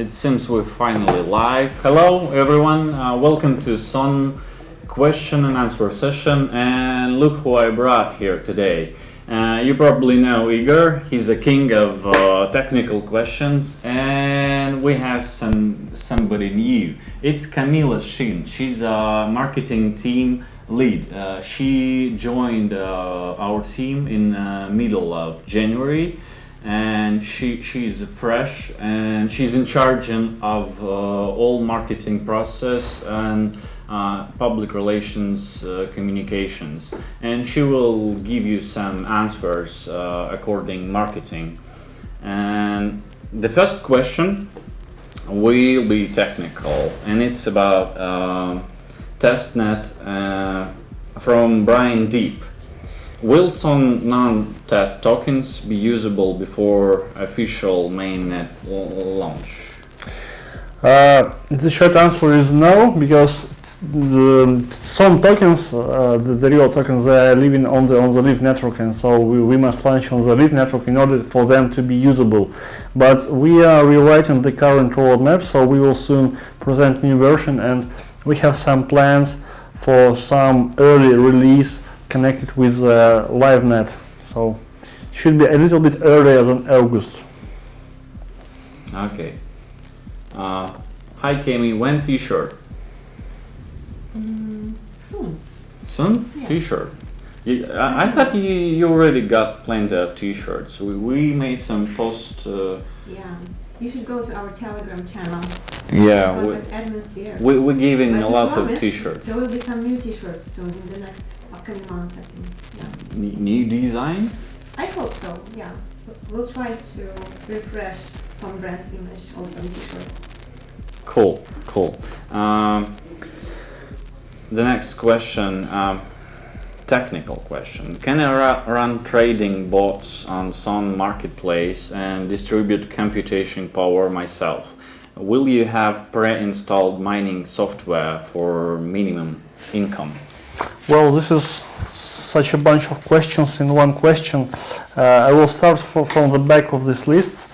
It seems we're finally live. Hello everyone, welcome to SONM question and answer session, and look who I brought here today. You probably know Igor. He's a king of technical questions, and we have somebody new. It's Kamila Shin. She's a marketing team lead. She joined our team in middle of January, and she's fresh, and she's in charge of all marketing process and public relations communications, and she will give you some answers according marketing. And the first question will be technical, and it's about testnet from Brian Deep. Will some non-test tokens be usable before official mainnet launch? The short answer is no, because some tokens, the real tokens, they are living on the Leaf network, and so we must launch on the Leaf network in order for them to be usable. But we are rewriting the current roadmap, so we will soon present new version, and we have some plans for some early release connected with LiveNet, so it should be a little bit earlier than August. Okay. Hi Kemi, when t-shirt? Soon. Soon? Yeah. T-shirt. I thought you already got plenty of t-shirts. We made some post. Yeah, you should go to our Telegram channel. Yeah, Contact admins there. we're giving But lots of promise, t-shirts. There will be some new t-shirts soon in the next upcoming months, I think. Yeah. New design? I hope so, yeah. We'll try to refresh some brand image also in t-shirts. Cool. The next question, technical question. Can I run trading bots on SONM marketplace and distribute computation power myself? Will you have pre-installed mining software for minimum income? Well, this is such a bunch of questions in one question. I will start from the back of this list.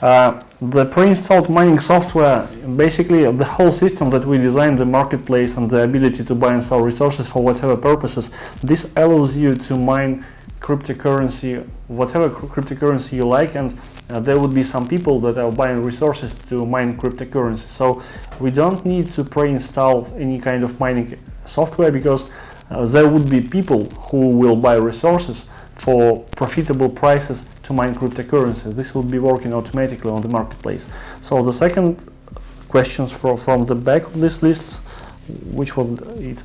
The pre-installed mining software, basically the whole system that we designed, the marketplace and the ability to buy and sell resources for whatever purposes, this allows you to mine cryptocurrency, whatever cryptocurrency you like, and there would be some people that are buying resources to mine cryptocurrency. So we don't need to pre-install any kind of mining software, because there would be people who will buy resources for profitable prices to mine cryptocurrency. This will be working automatically on the marketplace. So the second questions from the back of this list, which was it?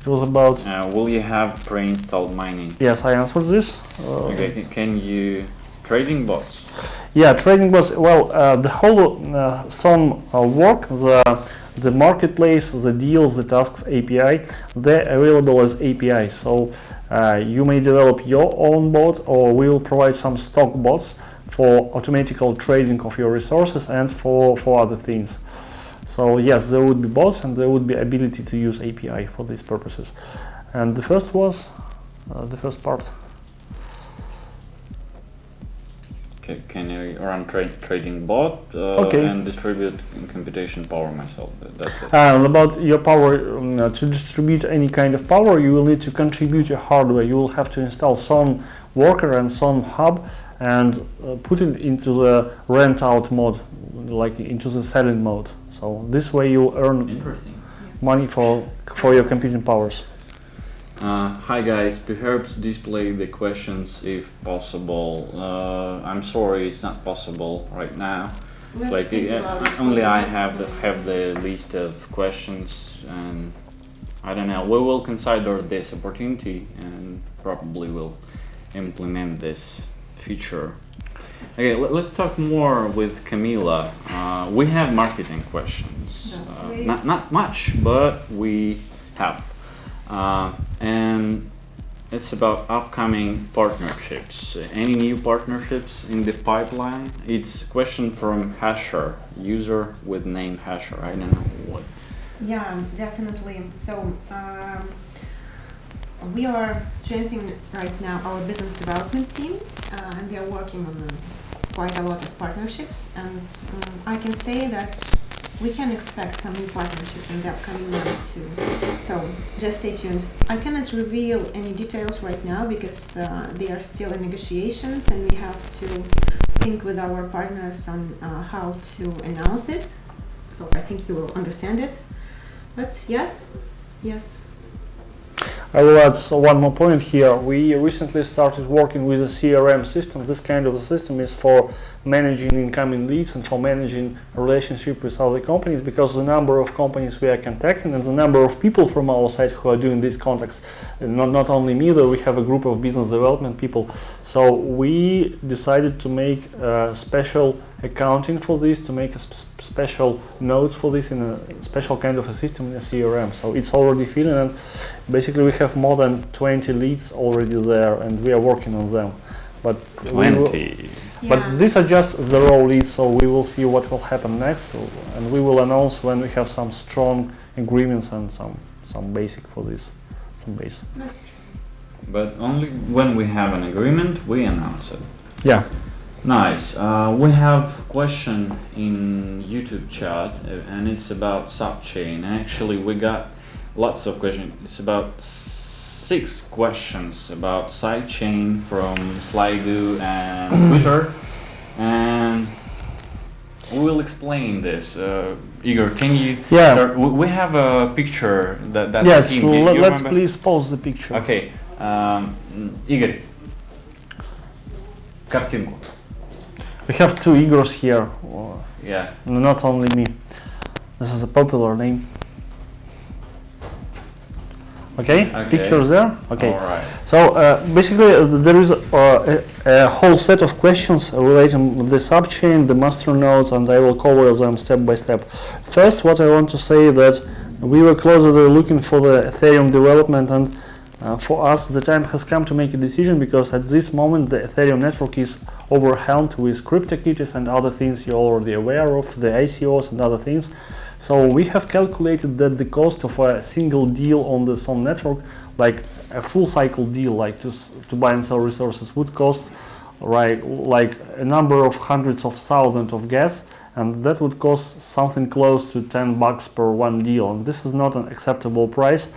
It was about... will you have pre-installed mining? Yes, I answered this. Okay, can you... Trading bots? Yeah, trading bots, well, the whole SONM work, the marketplace, the deals, the tasks API, they're available as APIs. So you may develop your own bot, or we will provide some stock bots for automatical trading of your resources and for other things. So yes, there would be bots, and there would be ability to use API for these purposes. And the first was, the first part. Can I run trading bot and distribute computation power myself? That's it. About your power, to distribute any kind of power, you will need to contribute your hardware. You will have to install SONM Worker and SONM Hub and put it into the rent out mode, like into the selling mode. So this way you earn money for your computing powers. Hi guys, perhaps display the questions if possible. I'm sorry, it's not possible right now. It's like only I have the list of questions, and I don't know. We will consider this opportunity and probably will implement this feature. Okay, let's talk more with Kamila. We have marketing questions. Not much, but we have. And it's about upcoming partnerships. Any new partnerships in the pipeline? It's a question from Hasher, user with name Hasher. I don't know what. Yeah, definitely. So we are strengthening right now our business development team, and we are working on quite a lot of partnerships, and I can say that we can expect some new partnerships in the upcoming months too. So just stay tuned. I cannot reveal any details right now because they are still in negotiations, and we have to think with our partners on how to announce it. So I think you will understand it. But yes. I will add one more point here. We recently started working with a CRM system. This kind of a system is for managing incoming leads and for managing a relationship with other companies, because the number of companies we are contacting and the number of people from our side who are doing these contacts, not only me, though we have a group of business development people. So we decided to make a special accounting for this, to make a special notes for this in a special kind of a system in a CRM. So it's already filling, and basically we have more than 20 leads already there, and we are working on them. But 20. But these are just the raw leads, so we will see what will happen next, and we will announce when we have some strong agreements and some basic for this, some base. That's true. But only when we have an agreement, we announce it. Yeah. Nice. We have a question in YouTube chat, and it's about subchain. Actually, we got lots of questions. It's about 6 questions about sidechain from Slido and Twitter, and we will explain this. Igor, can you? Yeah. Start? We have a picture that. Yes. remember? Let's please pause the picture. Okay. Igor. Картинку. We have 2 Igors here. Yeah. Not only me. This is a popular name. Okay. Pictures there. Okay. All right. So basically, there is a whole set of questions relating to the subchain, the master nodes, and I will cover them step by step. First, what I want to say that we were closely looking for the Ethereum development, and for us, the time has come to make a decision, because at this moment the Ethereum network is overwhelmed with CryptoKitties and other things you're already aware of, the ICOs and other things. So we have calculated that the cost of a single deal on the SONM network, like a full cycle deal, like to buy and sell resources, would cost like a number of hundreds of thousands of gas, and that would cost something close to $10 per one deal, and this is not an acceptable price.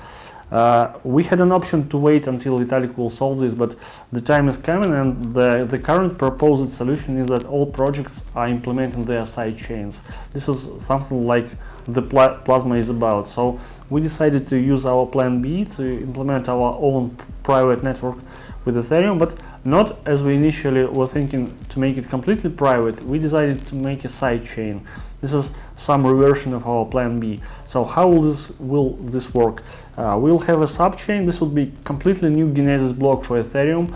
We had an option to wait until Vitalik will solve this, but the time is coming, and the current proposed solution is that all projects are implementing their side chains. This is something like the Plasma is about. So we decided to use our plan B to implement our own private network with Ethereum, but not as we initially were thinking to make it completely private. We decided to make a side chain. This is some reversion of our plan B. So how will this work? We'll have a subchain. This will be completely new Genesis block for Ethereum.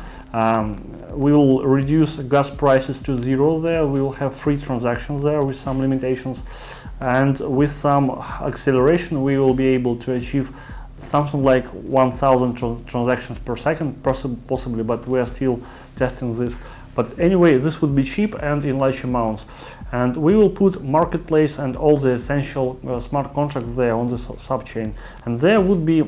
We will reduce gas prices to 0 there. We will have free transactions there with some limitations, and with some acceleration we will be able to achieve something like 1,000 transactions per second, possibly, but we are still testing this. But anyway, this would be cheap and in large amounts. And we will put marketplace and all the essential smart contracts there on this subchain. And there would be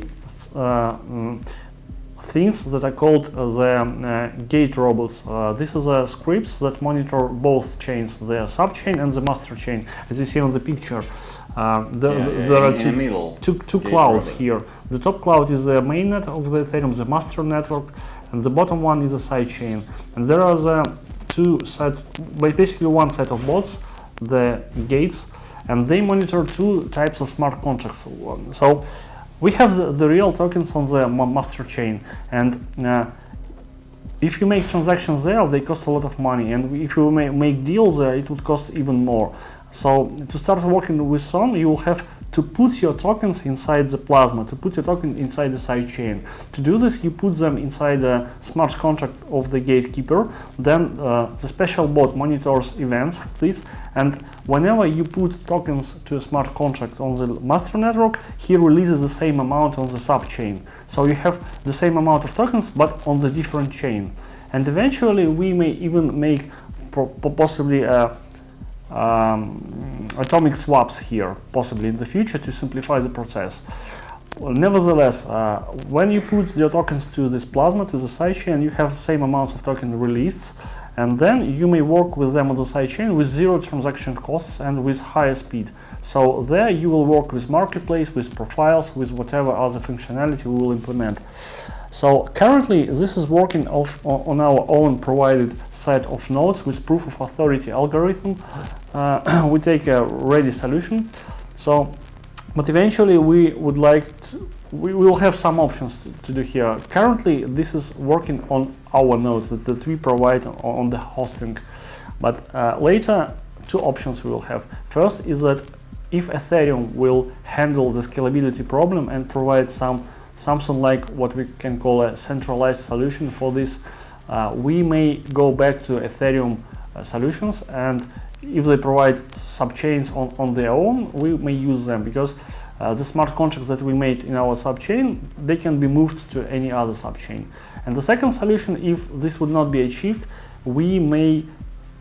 things that are called the gate robots. These are scripts that monitor both chains, the subchain and the master chain. As you see on the picture, there are two clouds here. The top cloud is the mainnet of the Ethereum, the master network, and the bottom one is a side chain. And there are the basically one set of bots, the gates, and they monitor 2 types of smart contracts. So we have the real tokens on the master chain, and if you make transactions there, they cost a lot of money, and if you make deals there, it would cost even more. So to start working with SONM, you will have to put your tokens inside the Plasma, to put your token inside the sidechain. To do this, you put them inside a smart contract of the gatekeeper. Then the special bot monitors events for this, and whenever you put tokens to a smart contract on the master network, he releases the same amount on the subchain. So you have the same amount of tokens, but on the different chain. And eventually, we may even make possibly atomic swaps here, possibly in the future, to simplify the process. Well, nevertheless, when you put your tokens to this plasma, to the sidechain, you have the same amounts of token released, and then you may work with them on the sidechain with zero transaction costs and with higher speed. So there you will work with marketplace, with profiles, with whatever other functionality we will implement. So currently this is working on our own provided set of nodes with proof of authority algorithm. We take a ready solution. But eventually we would like to, we will have some options to do here. Currently this is working on our nodes that we provide on the hosting. But later, two options we will have. First is that if Ethereum will handle the scalability problem and provide something like what we can call a centralized solution for this, we may go back to Ethereum solutions, and if they provide subchains on their own, we may use them, because the smart contracts that we made in our subchain, they can be moved to any other subchain. And the second solution, if this would not be achieved, we may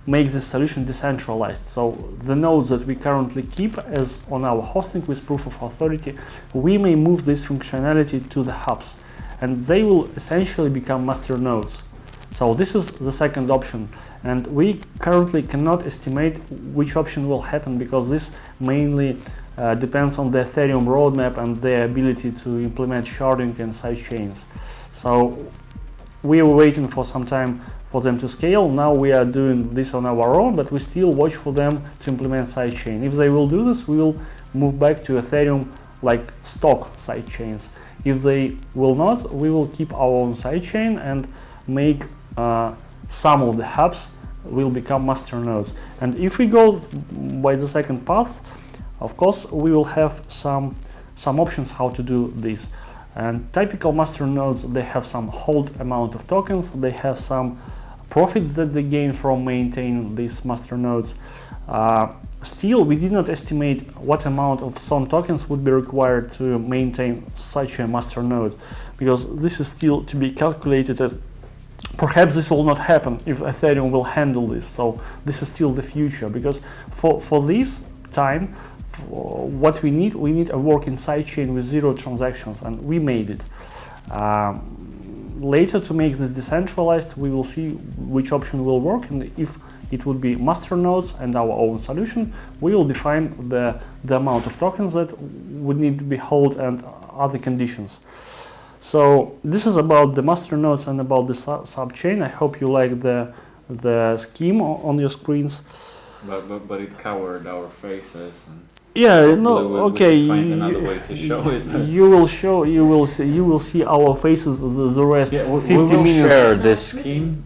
make this solution decentralized. So the nodes that we currently keep as on our hosting with proof of authority, we may move this functionality to the hubs, and they will essentially become master nodes. So this is the second option, and we currently cannot estimate which option will happen, because this mainly depends on the Ethereum roadmap and their ability to implement sharding and sidechains. So we were waiting for some time for them to scale. Now we are doing this on our own, but we still watch for them to implement sidechain. If they will do this, we will move back to Ethereum like stock sidechains. If they will not, we will keep our own sidechain and make some of the hubs will become master nodes. And if we go by the second path, of course we will have some options how to do this. And typical master nodes, they have some hold amount of tokens, they have some profits that they gain from maintaining these master nodes. Still, we did not estimate what amount of SON tokens would be required to maintain such a master node, because this is still to be calculated. Perhaps this will not happen if Ethereum will handle this, so this is still the future, because for this time, what we need a working sidechain with zero transactions, and we made it. Later, to make this decentralized, we will see which option will work, and if it would be master nodes and our own solution, we will define the amount of tokens that would need to be held and other conditions. So this is about the master nodes and about the subchain. I hope you like the scheme on your screens. But it covered our faces. And yeah, no, okay. We find another way to show it. You will see our faces the rest. Yeah, 50 we will minutes. share this scheme.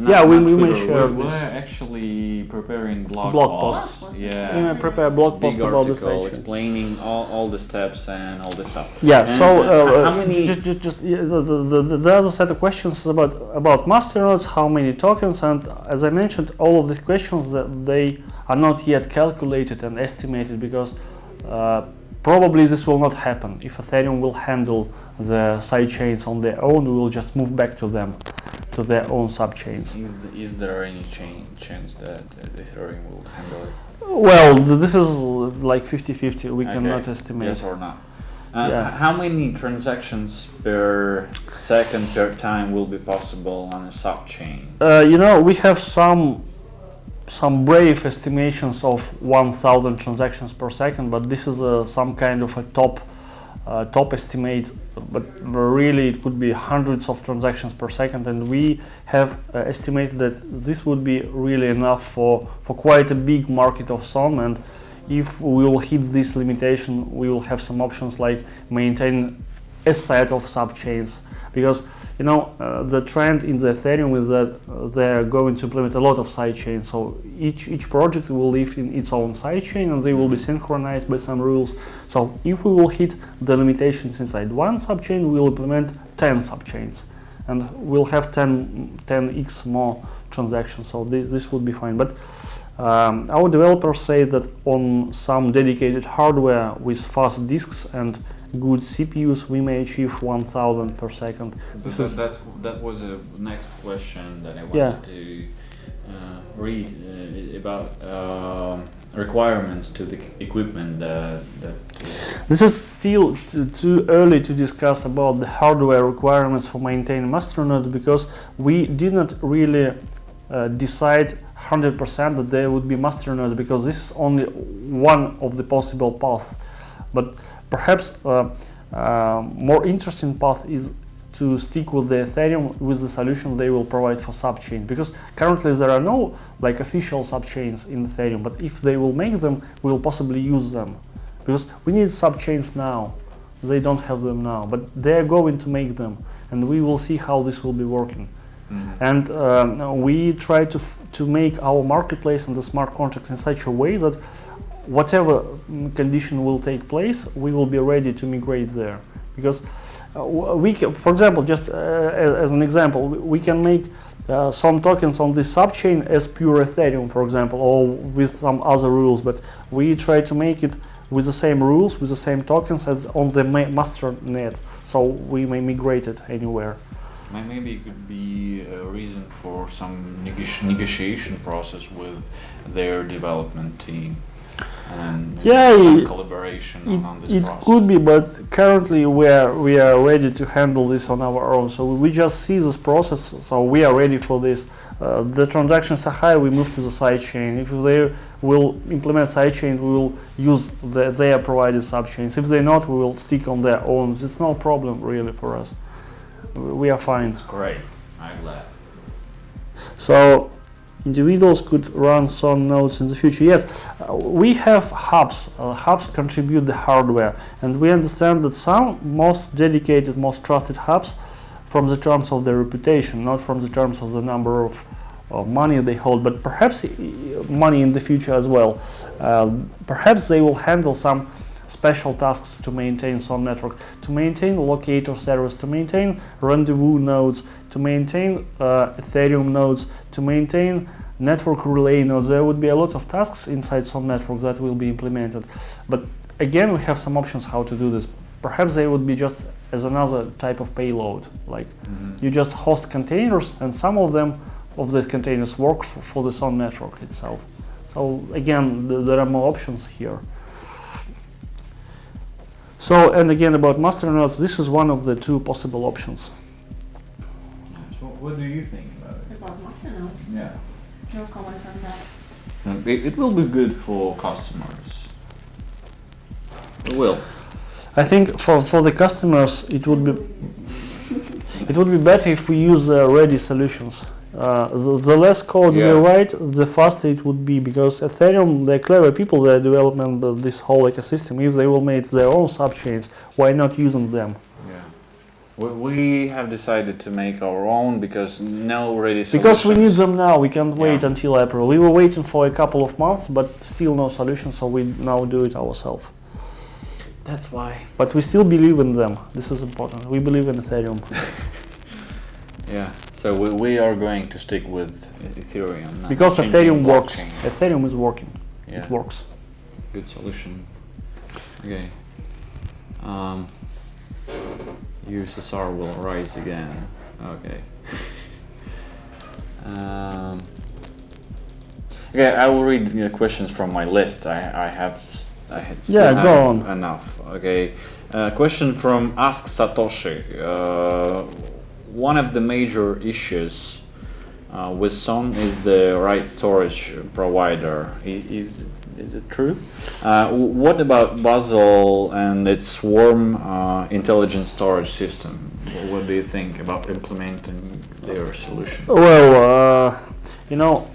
Yeah, we may share We're this. actually preparing blog posts. Yeah. We may prepare a blog post Big about the article sidechain. explaining all the steps and all this stuff. Yeah. And, So how many? the other set of questions is about master nodes, how many tokens, and as I mentioned, all of these questions that they are not yet calculated and estimated, because probably this will not happen. If Ethereum will handle the sidechains on their own, we will just move back to them, to their own subchains. Is there any chance that Ethereum will handle it? Well, this is like 50-50. We cannot estimate. Yes or no? Yeah. How many transactions per second per time will be possible on a subchain? We have some brave estimations of 1,000 transactions per second, but this is some kind of a top estimate. But really, it could be hundreds of transactions per second, and we have estimated that this would be really enough for quite a big market of SONM. And if we will hit this limitation, we will have some options like maintain a set of subchains, because the trend in the Ethereum is that they're going to implement a lot of sidechains. So each project will live in its own sidechain, and they will be synchronized by some rules. So if we will hit the limitations inside one subchain, we will implement 10 subchains, and we'll have 10x more transactions. So this would be fine. But our developers say that on some dedicated hardware with fast disks and good CPUs, we may achieve 1,000 per second. That was a next question that I wanted to read about. requirements to the equipment that This is still too early to discuss about the hardware requirements for maintaining masternode, because we did not really decide 100% that there would be masternodes, because this is only one of the possible paths. But perhaps more interesting path is to stick with the Ethereum with the solution they will provide for subchain, because currently there are no like official subchains in Ethereum, but if they will make them, we will possibly use them, because we need subchains now. They don't have them now, but they are going to make them, and we will see how this will be working. And we try to make our marketplace and the smart contracts in such a way that whatever condition will take place, we will be ready to migrate there. Because we can, for example, just as an example, we can make some tokens on this subchain as pure Ethereum, for example, or with some other rules, but we try to make it with the same rules, with the same tokens as on the master net, so we may migrate it anywhere. maybe it could be a reason for some negotiation process with their development team and some collaboration on this process. It could be, but currently we are ready to handle this on our own. So we just see this process, so we are ready for this. The transactions are high, we move to the sidechain. If they will implement sidechain, we will use their provided subchains. If they're not, we will stick on their own. It's no problem really for us. We are fine. That's great. I'm glad. So individuals could run SONM nodes in the future. Yes, we have hubs. Hubs contribute the hardware, and we understand that some most dedicated, most trusted hubs, from the terms of their reputation, not from the terms of the number of money they hold, but perhaps money in the future as well. Perhaps they will handle some special tasks to maintain SONM network, to maintain locator service, to maintain rendezvous nodes, to maintain Ethereum nodes, to maintain network relay nodes. There would be a lot of tasks inside SONM network that will be implemented. But again, we have some options how to do this. Perhaps they would be just as another type of payload, like you just host containers, and some of them, of these containers, work for the SONM network itself. So again, there are more options here. So, and again about masternodes, this is one of the two possible options. So what do you think about it? About masternodes? Yeah. No comments on that. It will be good for customers. It will. I think for the customers it would be better if we use ready solutions. The less code we write, the faster it would be, because Ethereum, they're clever people, they're developing this whole ecosystem. If they will make their own subchains, why not using them? Yeah. We have decided to make our own because no ready solutions. Because we need them now, we can't wait until April. We were waiting for a couple of months, but still no solution, so we now do it ourselves. That's why. But we still believe in them. This is important. We believe in Ethereum. Yeah. So we are going to stick with Ethereum. Because Ethereum works. Ethereum is working. Yeah. It works. Good solution. Okay. USSR will rise again. Okay. Okay, I will read questions from my list. I still have enough. Okay. Question from Ask Satoshi. One of the major issues with SONM is the right storage provider. Is it true? What about Basel and its Swarm intelligent storage system? What do you think about implementing their solution? Well, you know,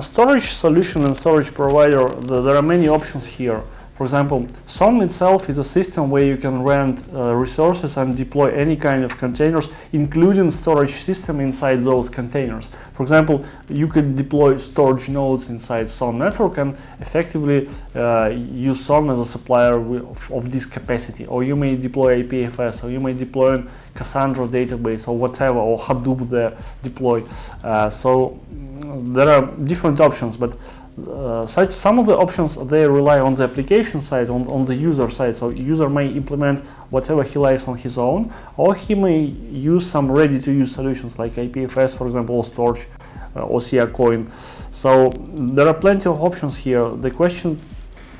storage solution and storage provider, there are many options here. For example, SONM itself is a system where you can rent resources and deploy any kind of containers, including storage system inside those containers. For example, you could deploy storage nodes inside SONM network and effectively use SONM as a supplier of this capacity. Or you may deploy IPFS, or you may deploy Cassandra database, or whatever, or Hadoop there deploy. So there are different options, but some of the options, they rely on the application side, on the user side. So user may implement whatever he likes on his own, or he may use some ready-to-use solutions like IPFS, for example, or storage OCR coin. So there are plenty of options here. The question,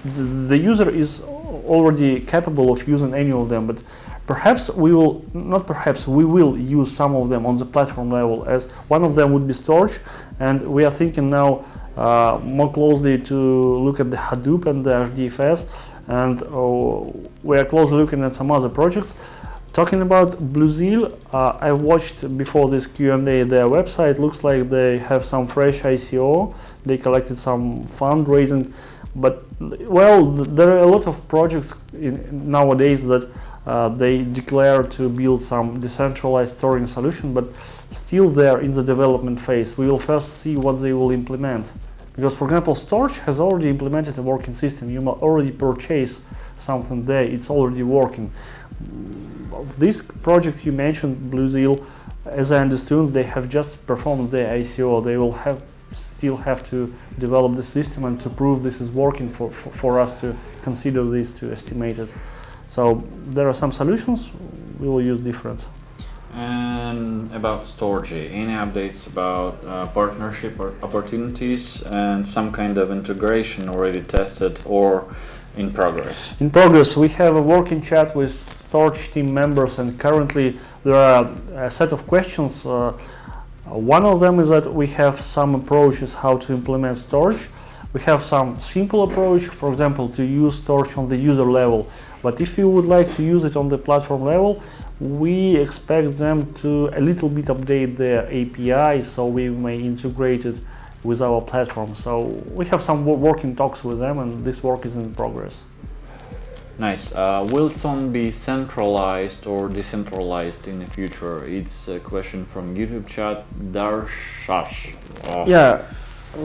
the user is already capable of using any of them, but perhaps we will, not perhaps, we will use some of them on the platform level, as one of them would be storage, and we are thinking now more closely to look at the Hadoop and the HDFS, and we are closely looking at some other projects. Talking about BlueZeal, I watched before this Q&A their website. Looks like they have some fresh ICO. They collected some fundraising, but well, there are a lot of projects nowadays that they declare to build some decentralized storing solution, but still they're in the development phase. We will first see what they will implement. Because, for example, storage has already implemented a working system. You already purchase something there, it's already working. This project you mentioned, BlueZeal, as I understood, they have just performed their ICO. They will still have to develop the system and to prove this is working for us to consider this, to estimate it. So there are some solutions, we will use different. And about storage, any updates about partnership or opportunities and some kind of integration already tested or in progress? In progress, we have a working chat with storage team members, and currently there are a set of questions. One of them is that we have some approaches how to implement storage. We have some simple approach, for example, to use storage on the user level. But if you would like to use it on the platform level, we expect them to a little bit update their API, so we may integrate it with our platform. So we have some working talks with them, and this work is in progress. Nice. Will SONM be centralized or decentralized in the future? It's a question from YouTube chat, Darshash. Yeah,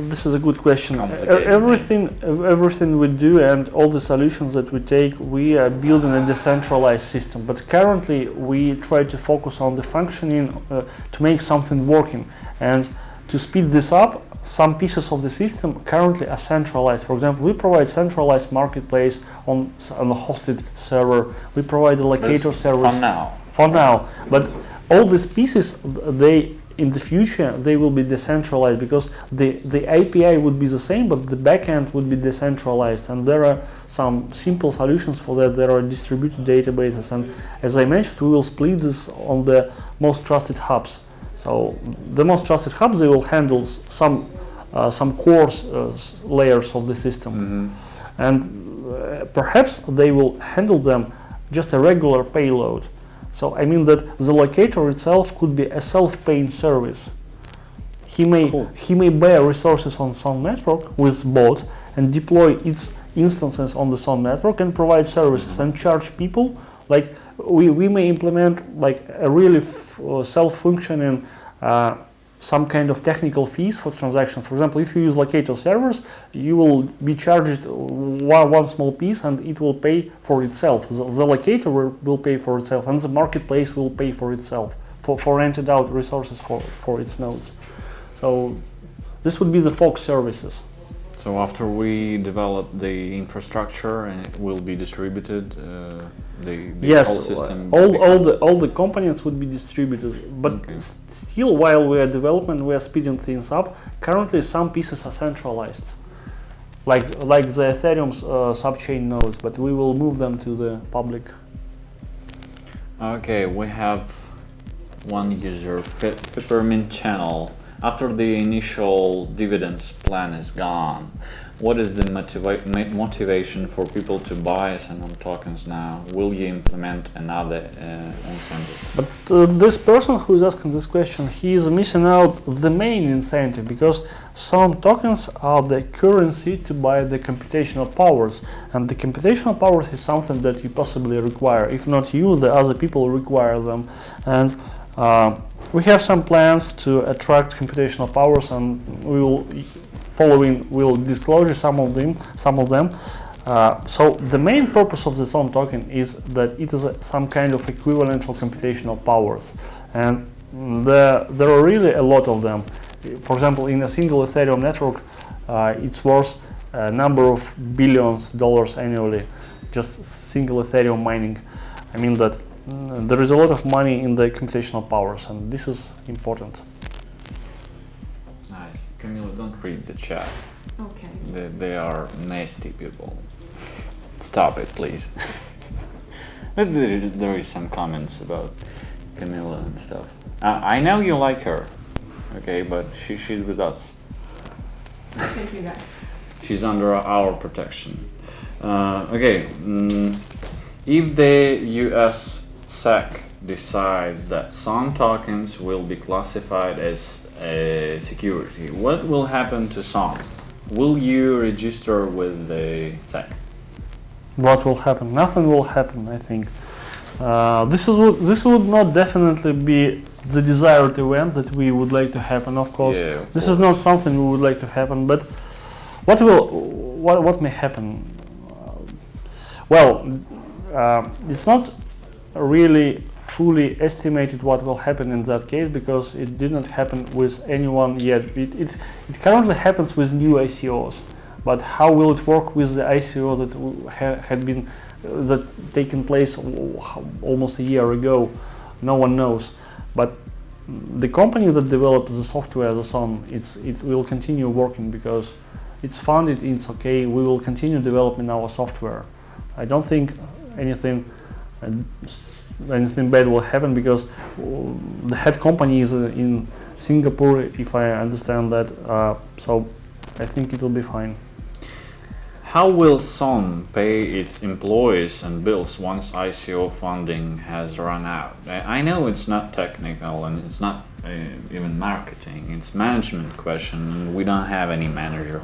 this is a good question. Everything we do and all the solutions that we take, we are building a decentralized system. But currently, we try to focus on the functioning to make something working. And to speed this up, some pieces of the system currently are centralized. For example, we provide centralized marketplace on a hosted server. We provide a locator server. For now. But all these pieces, in the future, they will be decentralized, because the API would be the same, but the backend would be decentralized. And there are some simple solutions for that. There are distributed databases. And as I mentioned, we will split this on the most trusted hubs. So the most trusted hubs, they will handle some core layers of the system. And perhaps they will handle them just a regular payload. So I mean that the locator itself could be a self-paying service. He may bear resources on SONM network with bot and deploy its instances on the SONM network and provide services and charge people. Like we may implement like a really self-functioning some kind of technical fees for transactions. For example, if you use locator servers, you will be charged one small piece, and it will pay for itself. The locator will pay for itself, and the marketplace will pay for itself for rented out resources for its nodes. So this would be the Fox services. So after we develop the infrastructure and it will be distributed, the whole system. All the components would be distributed, but still, while we are developing, we are speeding things up. Currently, some pieces are centralized, like the Ethereum's subchain nodes, but we will move them to the public. Okay, we have one user, Peppermint Channel. After the initial dividends plan is gone, what is the motivation for people to buy SONM tokens now? Will you implement another incentive? But this person who is asking this question, he is missing out the main incentive, because SONM tokens are the currency to buy the computational powers, and the computational powers is something that you possibly require. If not you, the other people require them. And we have some plans to attract computational powers, and we will disclose some of them. So the main purpose of the SONM token is that it is some kind of equivalent for computational powers, and there are really a lot of them. For example, in a single Ethereum network, it's worth a number of billions of dollars annually, just single Ethereum mining. I mean that there is a lot of money in the computational powers, and this is important. Nice. Camila, don't read the chat. Okay. They are nasty people. Stop it, please. There is some comments about Camila and stuff. I know you like her, okay, but she's with us. Thank you, guys. She's under our protection. Okay, if the US SEC decides that some tokens will be classified as a security, what will happen to some? Will you register with the SEC? What will happen? Nothing will happen, I think. This would not definitely be the desired event that we would like to happen. Of course, Yeah, of this is not something we would like to happen. But what may happen? It's not really fully estimated what will happen in that case because it did not happen with anyone yet. It currently happens with new ICOs, but how will it work with the ICO that had been taken place almost a year ago? No one knows. But the company that developed the software, the SONM, it will continue working because it's funded. It's okay. We will continue developing our software. I don't think anything bad will happen because the head company is in Singapore, if I understand that. So I think it will be fine. How will SONM pay its employees and bills once ICO funding has run out? I know it's not technical and it's not even marketing. It's management question, and we don't have any manager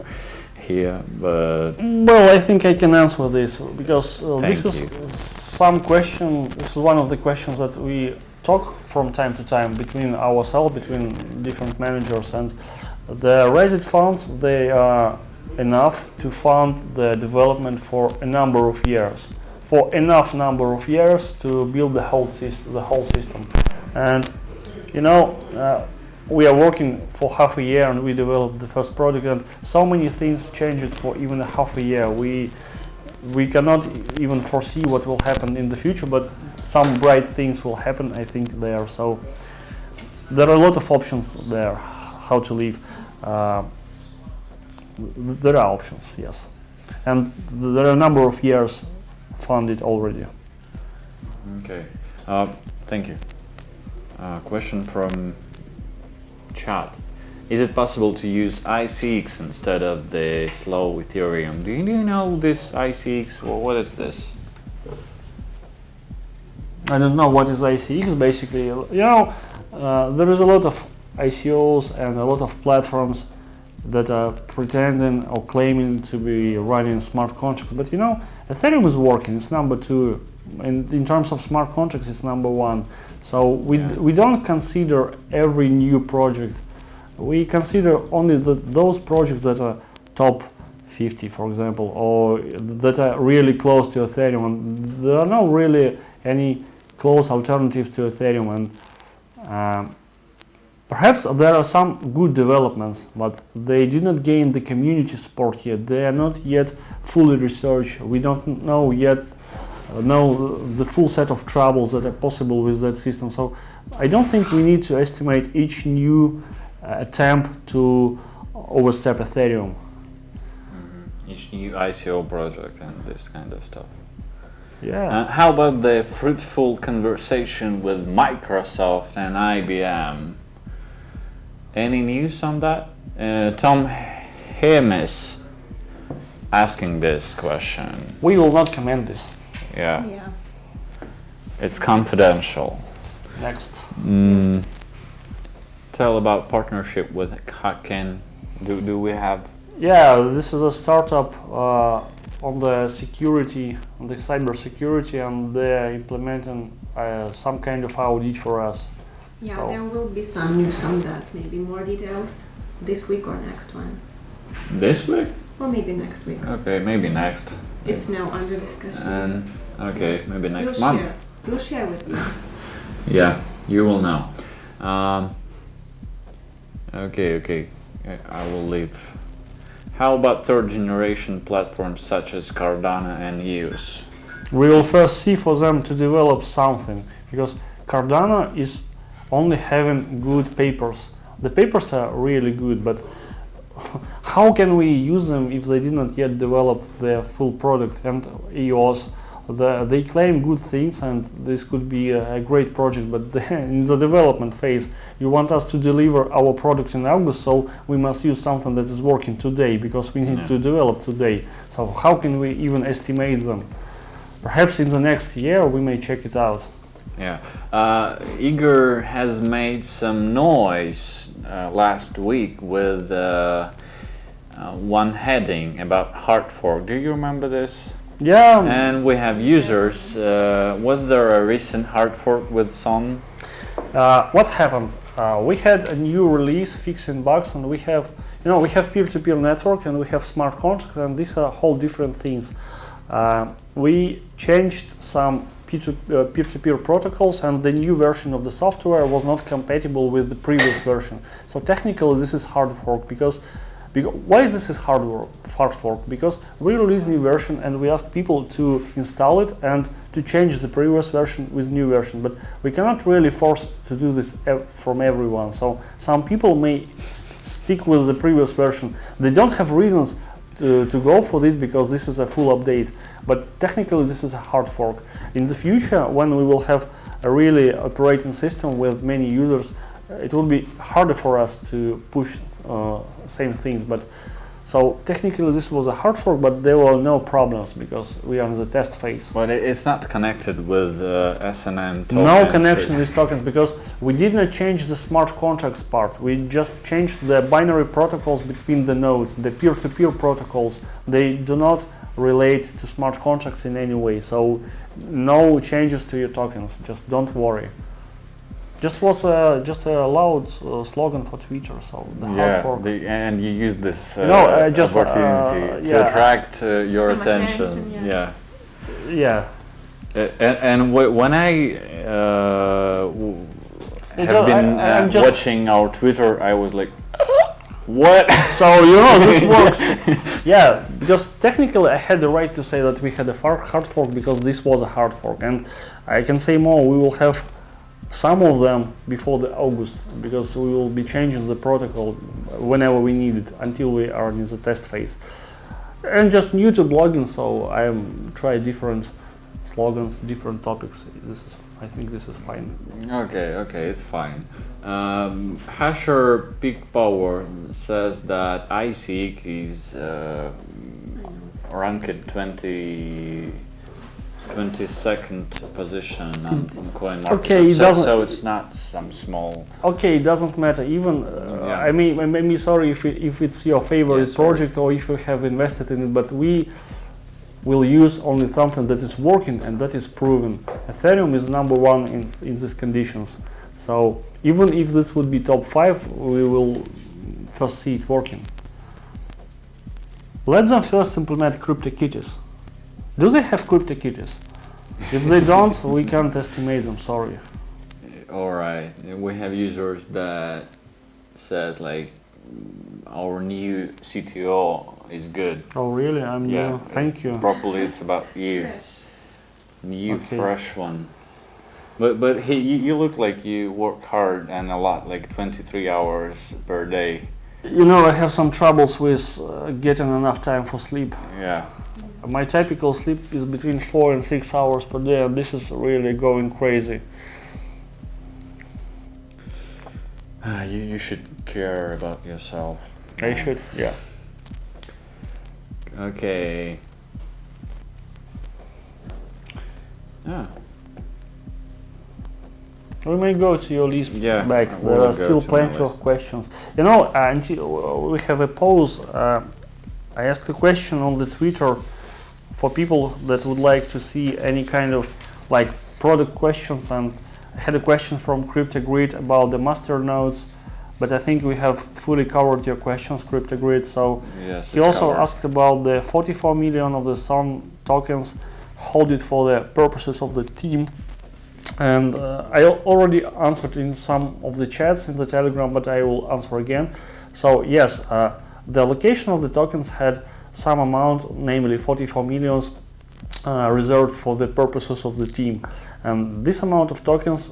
here. But well, I think I can answer this because this is Thank you. some question. This is one of the questions that we talk from time to time between ourselves, between different managers, and the raised funds. They are enough to fund the development for a number of years, for enough number of years to build the whole system. And you know, we are working for half a year and we developed the first product, and so many things changed for even a half a year. We cannot even foresee what will happen in the future, but some bright things will happen, I think, there. So there are a lot of options there how to live. There are options, yes, and there are a number of years funded already. okay, thank you. Question from chat: is it possible to use ICX instead of the slow Ethereum? Do you know this ICX? Well, what is this? I don't know what is ICX basically. You know, there is a lot of ICOs and a lot of platforms that are pretending or claiming to be running smart contracts, but you know, Ethereum is working. It's number 2, and in terms of smart contracts, it's number 1. So we don't consider every new project. We consider only those projects that are top 50, for example, or that are really close to Ethereum. And there are not really any close alternatives to Ethereum, and perhaps there are some good developments, but they do not gain the community support yet. They are not yet fully researched. We don't know yet the full set of troubles that are possible with that system. So I don't think we need to estimate each new attempt to overstep Ethereum. Each new ICO project and this kind of stuff. Yeah. How about the fruitful conversation with Microsoft and IBM? Any news on that? Tom Hemis asking this question. We will not comment this. Yeah, Yeah. it's confidential. Next. Tell about partnership with Haken. Do we have? Yeah, this is a startup on the security, on the cyber security, and they're implementing some kind of audit for us. Yeah, So- there will be some news on that, maybe more details this week or next one, This week? or maybe next week. Okay, maybe next. It's now under discussion. And okay, maybe next We'll month. share. We'll share with you. Yeah, you will know. Okay. I will leave. How about third generation platforms such as Cardano and EOS? We will first see for them to develop something, because Cardano is only having good papers. The papers are really good, but how can we use them if they did not yet develop their full product? And EOS, they claim good things, and this could be a great project, but in the development phase, you want us to deliver our product in August, so we must use something that is working today, because we need to develop today. So how can we even estimate them? Perhaps in the next year we may check it out. Yeah, Igor has made some noise last week with one heading about hard fork. Do you remember this? Yeah. And we have users. Was there a recent hard fork with SONM? What happened? We had a new release fixing bugs, and we have peer-to-peer network and we have smart contracts, and these are whole different things. We changed some peer-to-peer protocols, and the new version of the software was not compatible with the previous version. So technically this is hard fork, because why is this hard fork? Because we release new version and we ask people to install it and to change the previous version with new version, but we cannot really force to do this from everyone. So some people may stick with the previous version. They don't have reasons to go for this because this is a full update, but technically this is a hard fork. In the future, when we will have a really operating system with many users, it will be harder for us to push same things. But so technically this was a hard fork, but there were no problems because we are in the test phase. But it's not connected with SONM tokens. No connection with tokens, because we did not change the smart contracts part. We just changed the binary protocols between the nodes, the peer-to-peer protocols. They do not relate to smart contracts in any way. So no changes to your tokens. Just don't worry. Just was just a loud slogan for Twitter. So the hard fork. And you use this just opportunity to attract your Some attention. attention, Yeah. And when I have been watching our Twitter, I was like, what? So this works. Yeah, because technically I had the right to say that we had a hard fork because this was a hard fork, and I can say more. We will have some of them before the August, because we will be changing the protocol whenever we need it until we are in the test phase. And just new to blogging, so I try different slogans, different topics. I think this is fine. Okay, it's fine. Hasher Peak Power says that ISEEK is ranked 22nd position on CoinMarket. Okay, so it's not some small. Okay, it doesn't matter. Even I mean, sorry if it's your favorite project or if you have invested in it, but we will use only something that is working and that is proven. Ethereum is number one in these conditions. So even if this would be top 5, we will first see it working. Let them first implement CryptoKitties. Do they have CryptoKitties? If they don't, we can't estimate them, sorry. Alright, we have users that says like our new CTO is good. Oh really? I'm new. Thank you. Probably it's about you. New fresh one. But you look like you work hard and a lot, like 23 hours per day. I have some troubles with getting enough time for sleep. Yeah. My typical sleep is between 4 and 6 hours per day, and this is really going crazy. You should care about yourself. I should, yeah. Okay. We may go to your list back. There we'll are still plenty of questions. Until we have a pause, I asked a question on the Twitter for people that would like to see any kind of like product questions, and I had a question from CryptoGrid about the master nodes, but I think we have fully covered your questions, CryptoGrid. So yes, he also asked about the 44 million of the SONM tokens, hold it for the purposes of the team. And I already answered in some of the chats in the Telegram, but I will answer again. So yes, the allocation of the tokens had some amount, namely 44 millions, reserved for the purposes of the team. And this amount of tokens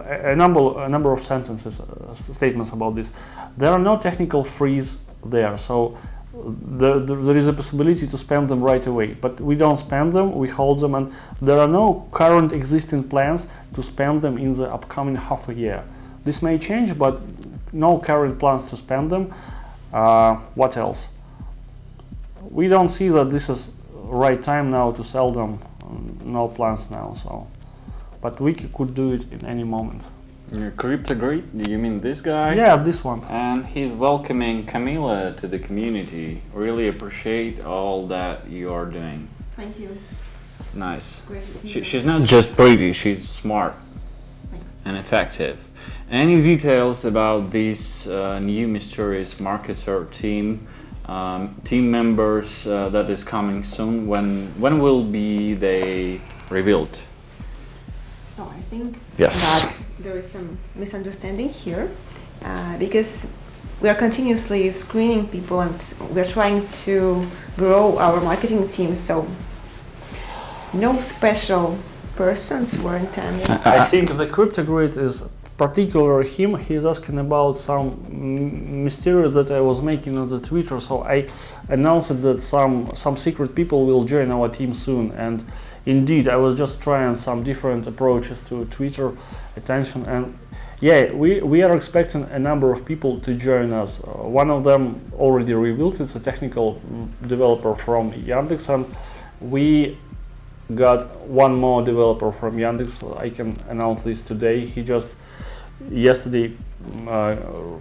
a number of sentences, statements about this. There are no technical freeze there, so there is a possibility to spam them right away. But we don't spam them, we hold them, and there are no current existing plans to spam them in the upcoming half a year. This may change, but no current plans to spam them. What else? We don't see that this is right time now to sell them. No plans now, so. But we could do it in any moment. CryptoGrid, do you mean this guy? Yeah, this one. And he's welcoming Camila to the community. Really appreciate all that you are doing. Thank you. Nice. Great. She's not just pretty, she's smart Thanks. and effective. Any details about this new mysterious marketer team members that is coming soon? When will be they revealed? So I think Yes. that there is some misunderstanding here because we are continuously screening people and we're trying to grow our marketing team. So no special persons were intended. I think the CryptoGrid is particular him. He's asking about some mysterious that I was making on the Twitter. So I announced that some secret people will join our team soon, and indeed I was just trying some different approaches to Twitter attention, and yeah, we are expecting a number of people to join us. One of them already revealed, it's a technical developer from Yandex, and we got one more developer from Yandex. I can announce this today. He just yesterday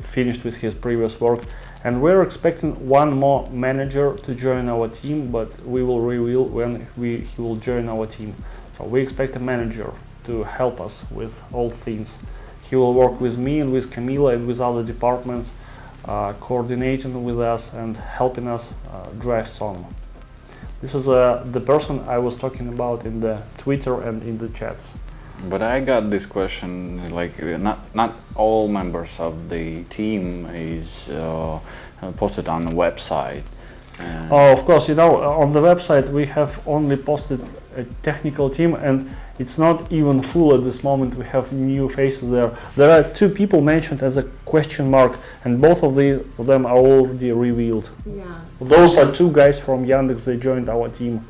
finished with his previous work, and we're expecting one more manager to join our team, but we will reveal when he will join our team. So we expect a manager to help us with all things. He will work with me and with Camila and with other departments, coordinating with us and helping us drive SONM. This is the person I was talking about in the Twitter and in the chats. But I got this question, like not all members of the team is posted on the website. Oh, of course, on the website we have only posted a technical team, and it's not even full at this moment. We have new faces there. There are two people mentioned as a question mark, and both of them are already revealed. Yeah. Those are two guys from Yandex. They joined our team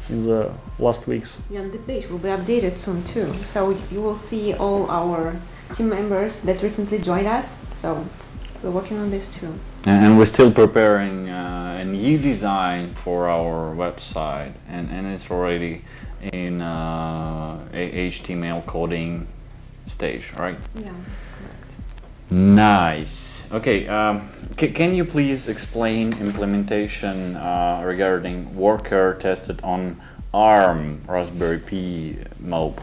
in the last weeks. Yeah, and the page will be updated soon too. So you will see all our team members that recently joined us. So we're working on this too. And we're still preparing a new design for our website, and it's already in HTML coding stage, right? Yeah, correct. Nice. Okay, can you please explain implementation regarding worker tested on ARM Raspberry Pi mob?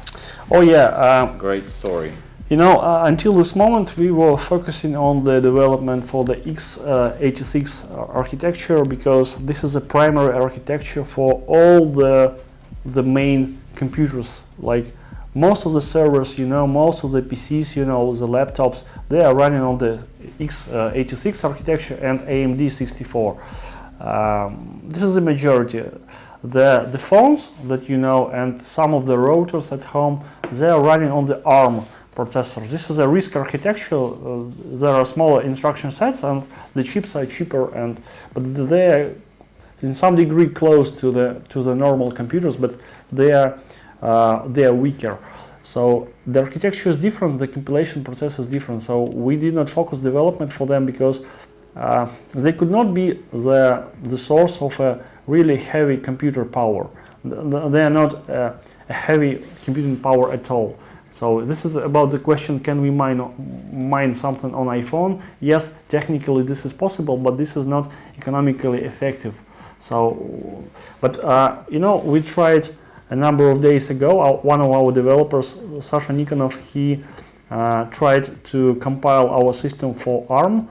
Oh yeah. Great story. Until this moment we were focusing on the development for the x86 architecture, because this is a primary architecture for all the main computers. Like most of the servers, most of the PCs, the laptops, they are running on the x86 architecture and AMD 64. This is the majority. The phones that and some of the routers at home, they are running on the ARM processor. This is a RISC architecture. There are smaller instruction sets and the chips are cheaper, but they are in some degree close to the normal computers, but they are weaker. So the architecture is different, the compilation process is different. So we did not focus development for them because they could not be the source of a really heavy computer power. They are not a heavy computing power at all. So this is about the question: can we mine something on iPhone? Yes, technically this is possible, but this is not economically effective. So, but we tried a number of days ago. One of our developers, Sasha Nikonov, he tried to compile our system for ARM,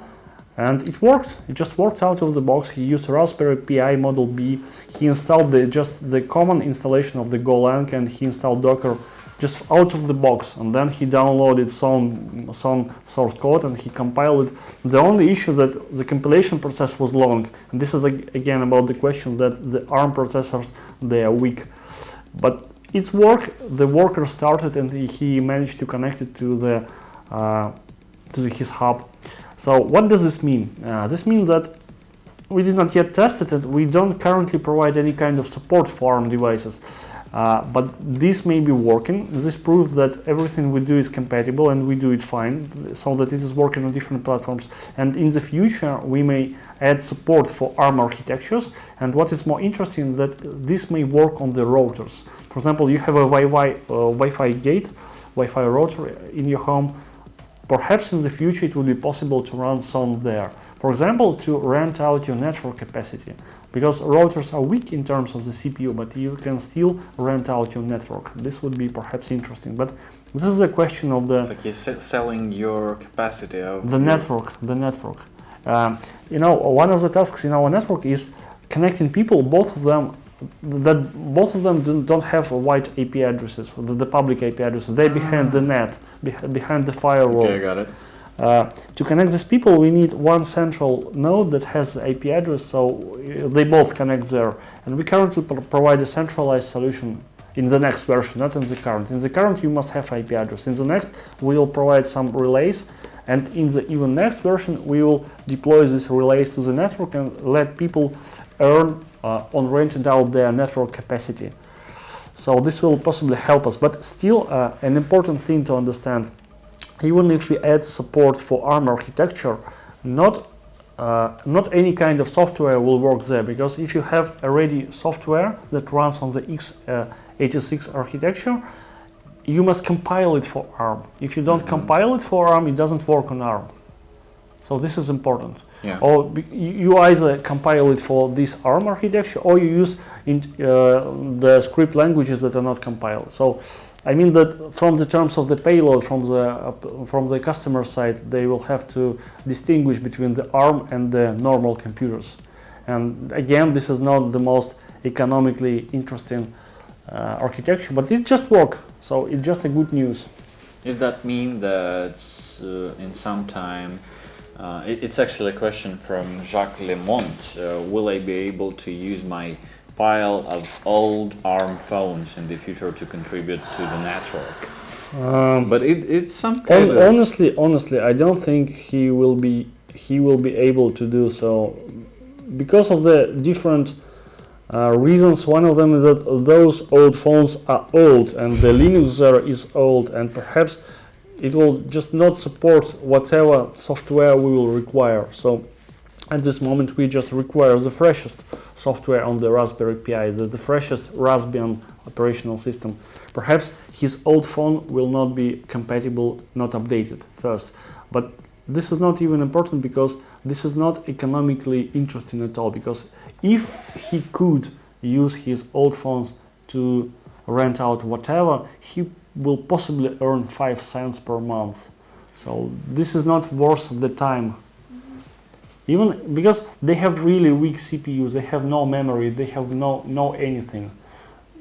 and it worked. It just worked out of the box. He used Raspberry Pi Model B. He installed just the common installation of the Golang, and he installed Docker just out of the box, and then he downloaded some source code and he compiled it. The only issue that the compilation process was long, and this is again about the question that the ARM processors, they are weak. But its work, the worker started and he managed to connect it to his hub. So what does this mean? This means that we did not yet test it, and we don't currently provide any kind of support for ARM devices. But this may be working. This proves that everything we do is compatible and we do it fine, so that it is working on different platforms. And in the future, we may add support for ARM architectures. And what is more interesting, that this may work on the routers. For example, you have a Wi-Fi gate, Wi-Fi router in your home. Perhaps in the future it will be possible to run SONM there. For example, to rent out your network capacity. Because routers are weak in terms of the CPU, but you can still rent out your network. This would be perhaps interesting. But this is a question of the... Like you're selling your capacity of... The network. One of the tasks in our network is connecting people, both of them don't have wide IP addresses, the public IP addresses. They're behind the net, behind the firewall. Okay, I got it. To connect these people, we need one central node that has the IP address, so they both connect there. And we currently provide a centralized solution in the next version, not in the current. In the current, you must have IP address. In the next, we will provide some relays, and in the even next version, we will deploy these relays to the network and let people earn on renting out their network capacity. So this will possibly help us, but still an important thing to understand. Even if we add support for ARM architecture, not any kind of software will work there, because if you have already software that runs on the x86 architecture, you must compile it for ARM. If you don't compile it for ARM, it doesn't work on ARM. So this is important. Yeah. Or you either compile it for this ARM architecture, or you use the script languages that are not compiled. So I mean that from the terms of the payload, from the customer side, they will have to distinguish between the ARM and the normal computers. And again, this is not the most economically interesting architecture, but it just works. So it's just a good news. Does that mean that in some time, it's actually a question from Jacques Lemont, will I be able to use my pile of old ARM phones in the future to contribute to the network? But it's some kind of... Honestly, I don't think he will be able to do so, because of the different reasons. One of them is that those old phones are old, and the Linux there is old, and perhaps it will just not support whatever software we will require. So at this moment, we just require the freshest software on the Raspberry Pi, the freshest Raspbian operational system. Perhaps his old phone will not be compatible, not updated first. But this is not even important, because this is not economically interesting at all. Because if he could use his old phones to rent out whatever, he will possibly earn 5 cents per month. So this is not worth the time. Even because they have really weak CPUs, they have no memory, they have no anything.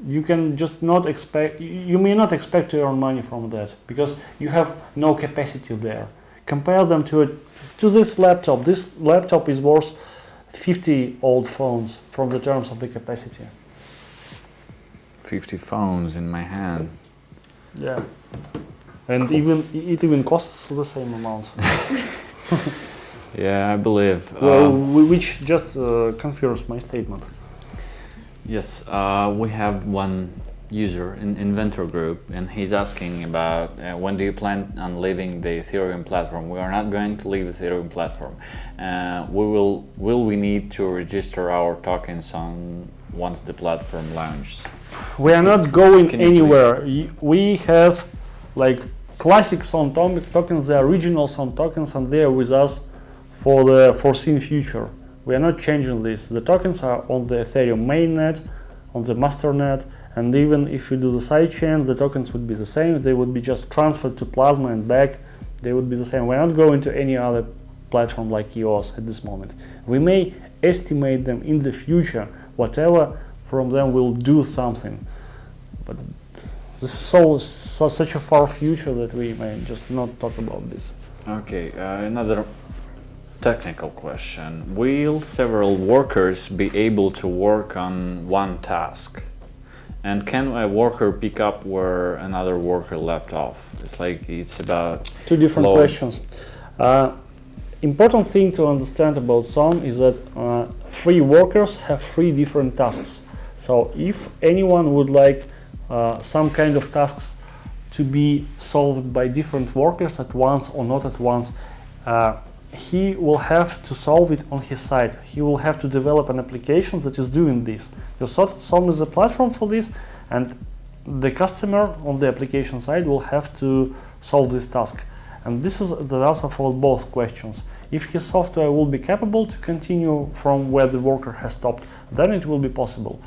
You can just not expect, you may not expect to earn money from that, because you have no capacity there. Compare them to this laptop. This laptop is worth 50 old phones from the terms of the capacity. 50 phones in my hand. Yeah, and cool. It even costs the same amount. Yeah, I believe. Well, which just confirms my statement. Yes, we have one user in Inventor Group, and he's asking about when do you plan on leaving the Ethereum platform? We are not going to leave the Ethereum platform. Will we need to register our tokens once the platform launches? We are not going anywhere. We have like classic SON tokens, the original SON tokens, and they are with us for the foreseen future. We are not changing this. The tokens are on the Ethereum mainnet, on the masternet, and even if you do the sidechain, the tokens would be the same. They would be just transferred to Plasma and back. They would be the same. We're not going to any other platform like EOS at this moment. We may estimate them in the future, whatever from them will do something. But this is such a far future that we may just not talk about this. Okay, another technical question. Will several workers be able to work on one task? And can a worker pick up where another worker left off? It's like it's about Two different load. questions. Important thing to understand about SONM is that three workers have three different tasks. So if anyone would like some kind of tasks to be solved by different workers at once or not at once, he will have to solve it on his side. He will have to develop an application that is doing this. The SONM is a platform for this, and the customer on the application side will have to solve this task. And this is the answer for both questions. If his software will be capable to continue from where the worker has stopped, then it will be possible.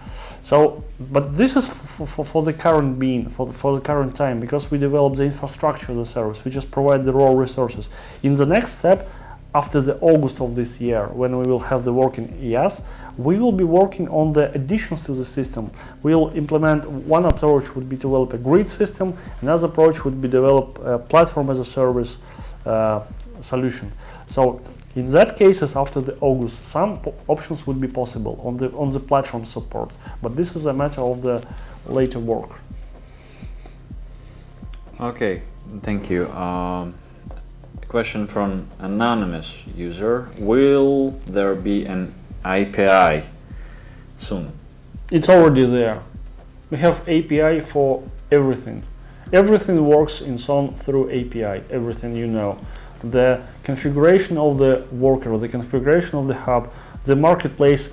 So, but this is for the current being, for the current time, because we develop the infrastructure of the service. We just provide the raw resources. In the next step, after the August of this year, when we will have the working ES, we will be working on the additions to the system. We'll implement, one approach would be to develop a grid system, another approach would be develop a platform as a service solution. So in that cases, after the August, some options would be possible on the platform support, but this is a matter of the later work. Okay, thank you. Question from anonymous user: will there be an API soon? It's already there. We have API for everything. Everything works in SONM through API, everything you know. The configuration of the worker, the configuration of the hub, the marketplace,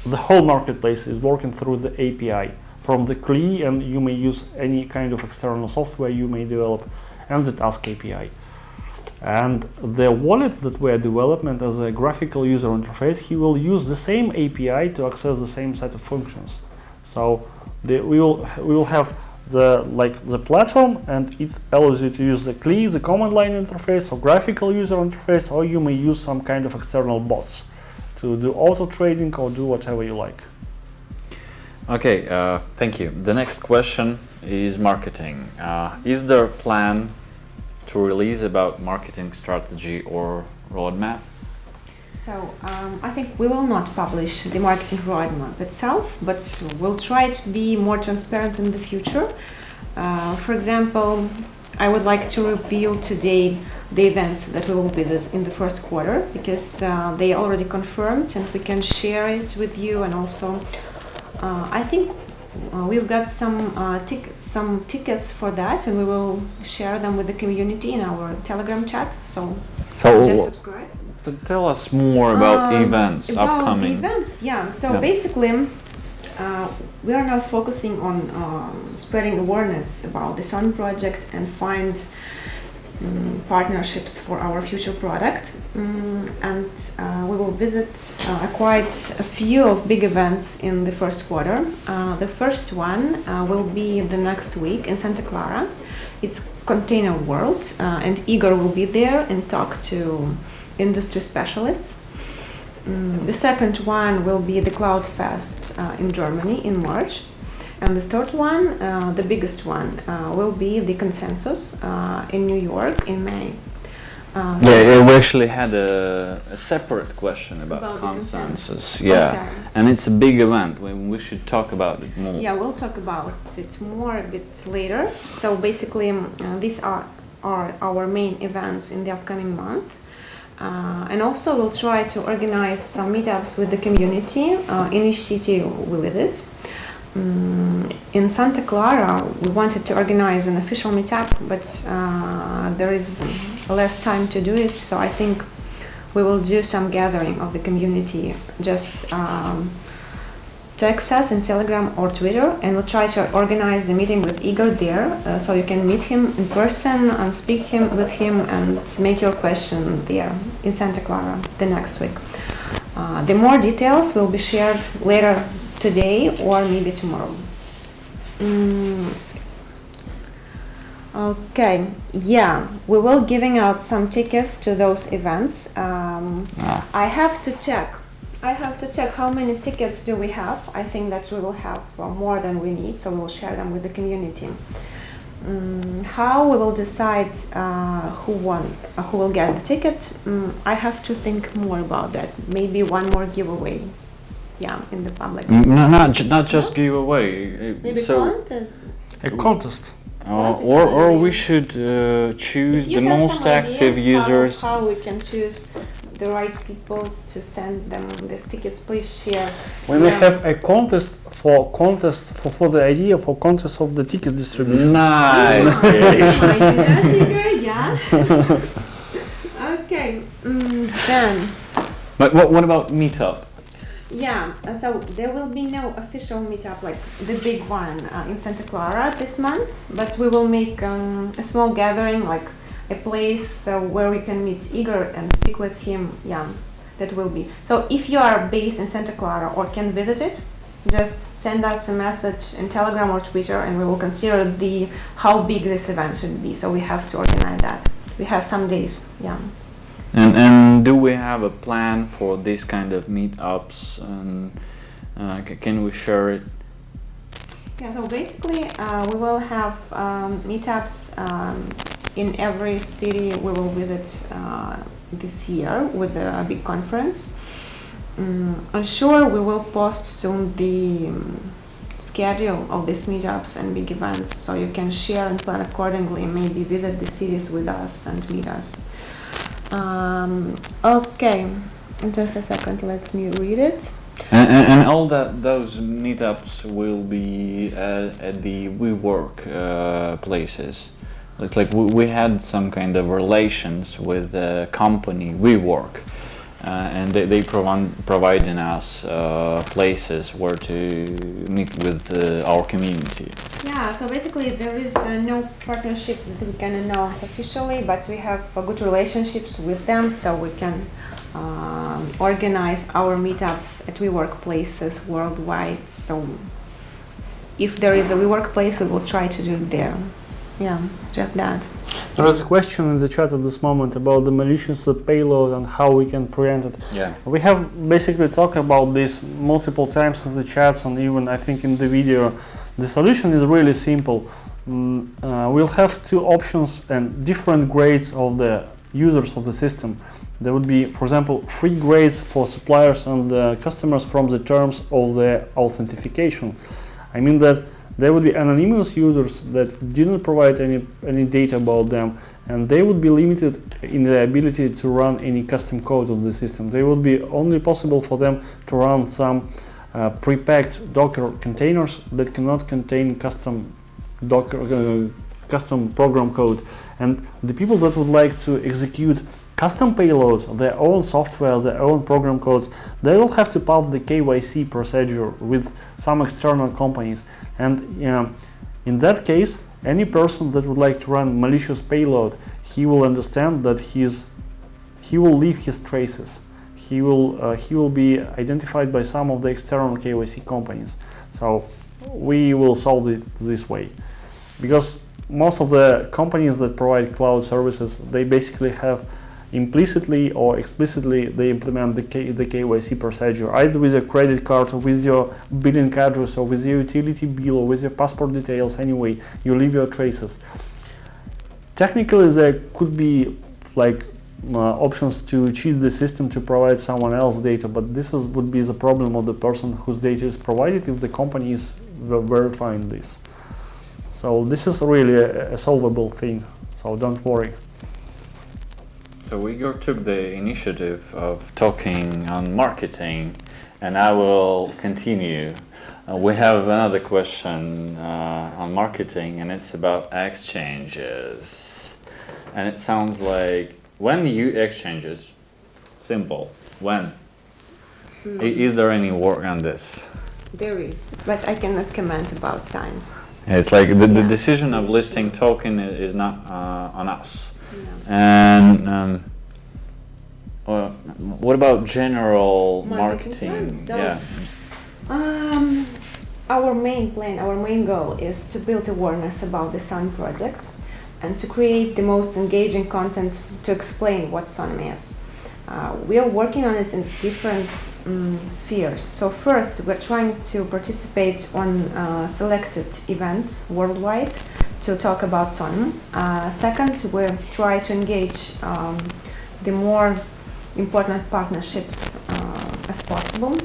the whole marketplace is working through the API from the CLI, and you may use any kind of external software you may develop, and the task API. And the wallet that we are developing as a graphical user interface, he will use the same API to access the same set of functions. So we will have the platform, and it allows you to use the CLI, the command line interface, or graphical user interface, or you may use some kind of external bots to do auto trading or do whatever you like. Okay, thank you. The next question is marketing. Is there a plan to release about marketing strategy or roadmap? So I think we will not publish the marketing roadmap itself, but we'll try to be more transparent in the future. For example, I would like to reveal today the events that we will visit in the first quarter, because they are already confirmed and we can share it with you. And also I think we've got some tickets for that, and we will share them with the community in our Telegram chat. So just subscribe. Tell us more about events upcoming. Events, yeah. So basically, we are now focusing on spreading awareness about the SONM project and find partnerships for our future product. And we will visit quite a few of big events in the first quarter. The first one will be the next week in Santa Clara. It's Container World, and Igor will be there and talk to industry specialists. The second one will be the Cloud Fest in Germany in March. And the third one, the biggest one, will be the Consensus in New York in May. Yeah, we actually had a separate question about Consensus. Yeah, okay. And it's a big event. We should talk about it more. Yeah, we'll talk about it more a bit later. So basically, these are our main events in the upcoming month. And also we'll try to organize some meetups with the community in each city we visit. In Santa Clara, we wanted to organize an official meetup, but there is less time to do it, so I think we will do some gathering of the community. Just text us in Telegram or Twitter, and we'll try to organize a meeting with Igor there, so you can meet him in person and speak with him and make your question there in Santa Clara the next week. The more details will be shared later today or maybe tomorrow. Okay, yeah, we will giving out some tickets to those events. I have to check how many tickets do we have. I think that we will have more than we need, so we will share them with the community. How we will decide who will get the ticket, I have to think more about that. Maybe one more giveaway. yeah, in the public. Not just giveaway. Maybe So, contest. A contest. or we should choose If you the have most some active ideas users. how we can choose the right people to send them these tickets, please share. We may have a contest for the idea for contest of the ticket distribution. Nice, Grace. Might do that, Igor, yeah. Okay, then. But what about meetup? Yeah, so there will be no official meetup like the big one in Santa Clara this month, but we will make a small gathering, like a place where you can meet Igor and speak with him. Yeah, that will be. So if you are based in Santa Clara or can visit it, just send us a message in Telegram or Twitter, and we will consider how big this event should be. So we have to organize that. We have some days. Yeah. And do we have a plan for this kind of meetups? And can we share it? Yeah, so basically we will have meetups in every city we will visit this year with a big conference. I'm sure we will post soon the schedule of these meetups and big events, so you can share and plan accordingly, maybe visit the cities with us and meet us. Okay, just a second, let me read it. And all those meetups will be at the WeWork places. It's like we had some kind of relations with the company WeWork, and they providing us places where to meet with our community. Yeah, so basically there is no partnership that we can announce officially, but we have good relationships with them, so we can organize our meetups at WeWork places worldwide. So if there is a WeWork place, we will try to do it there. Yeah, just that. There is a question in the chat at this moment about the malicious payload and how we can prevent it. Yeah. We have basically talked about this multiple times in the chats and even I think in the video. The solution is really simple. We'll have two options and different grades of the users of the system. There would be, for example, 3 grades for suppliers and customers from the terms of the authentication. I mean that there would be anonymous users that didn't provide any data about them, and they would be limited in the ability to run any custom code on the system. They would be only possible for them to run some pre-packed Docker containers that cannot contain custom Docker custom program code. And the people that would like to execute custom payloads, their own software, their own program codes, they will have to pass the KYC procedure with some external companies. And in that case, any person that would like to run malicious payload, he will understand that he will leave his traces. He will be identified by some of the external KYC companies. So we will solve it this way, because most of the companies that provide cloud services, they basically have implicitly or explicitly they implement the KYC procedure, either with your credit card or with your billing address or with your utility bill or with your passport details. Anyway, you leave your traces. Technically, there could be like options to cheat the system to provide someone else's data, but this would be the problem of the person whose data is provided if the company is verifying this. So this is really a solvable thing, so don't worry. So Igor took the initiative of talking on marketing, and I will continue. We have another question on marketing, and it's about exchanges. And it sounds like, when you exchanges? Simple. When? Is there any work on this? There is, but I cannot comment about times. It's like the Yeah. decision of listing token is not on us. Yeah. And what about general marketing? plan. So, Yeah. Our main plan, our main goal is to build awareness about the SONM project and to create the most engaging content to explain what SONM is. We are working on it in different spheres. So first, we're trying to participate on a selected event worldwide to talk about SONM. Second, we try to engage the more important partnerships as possible.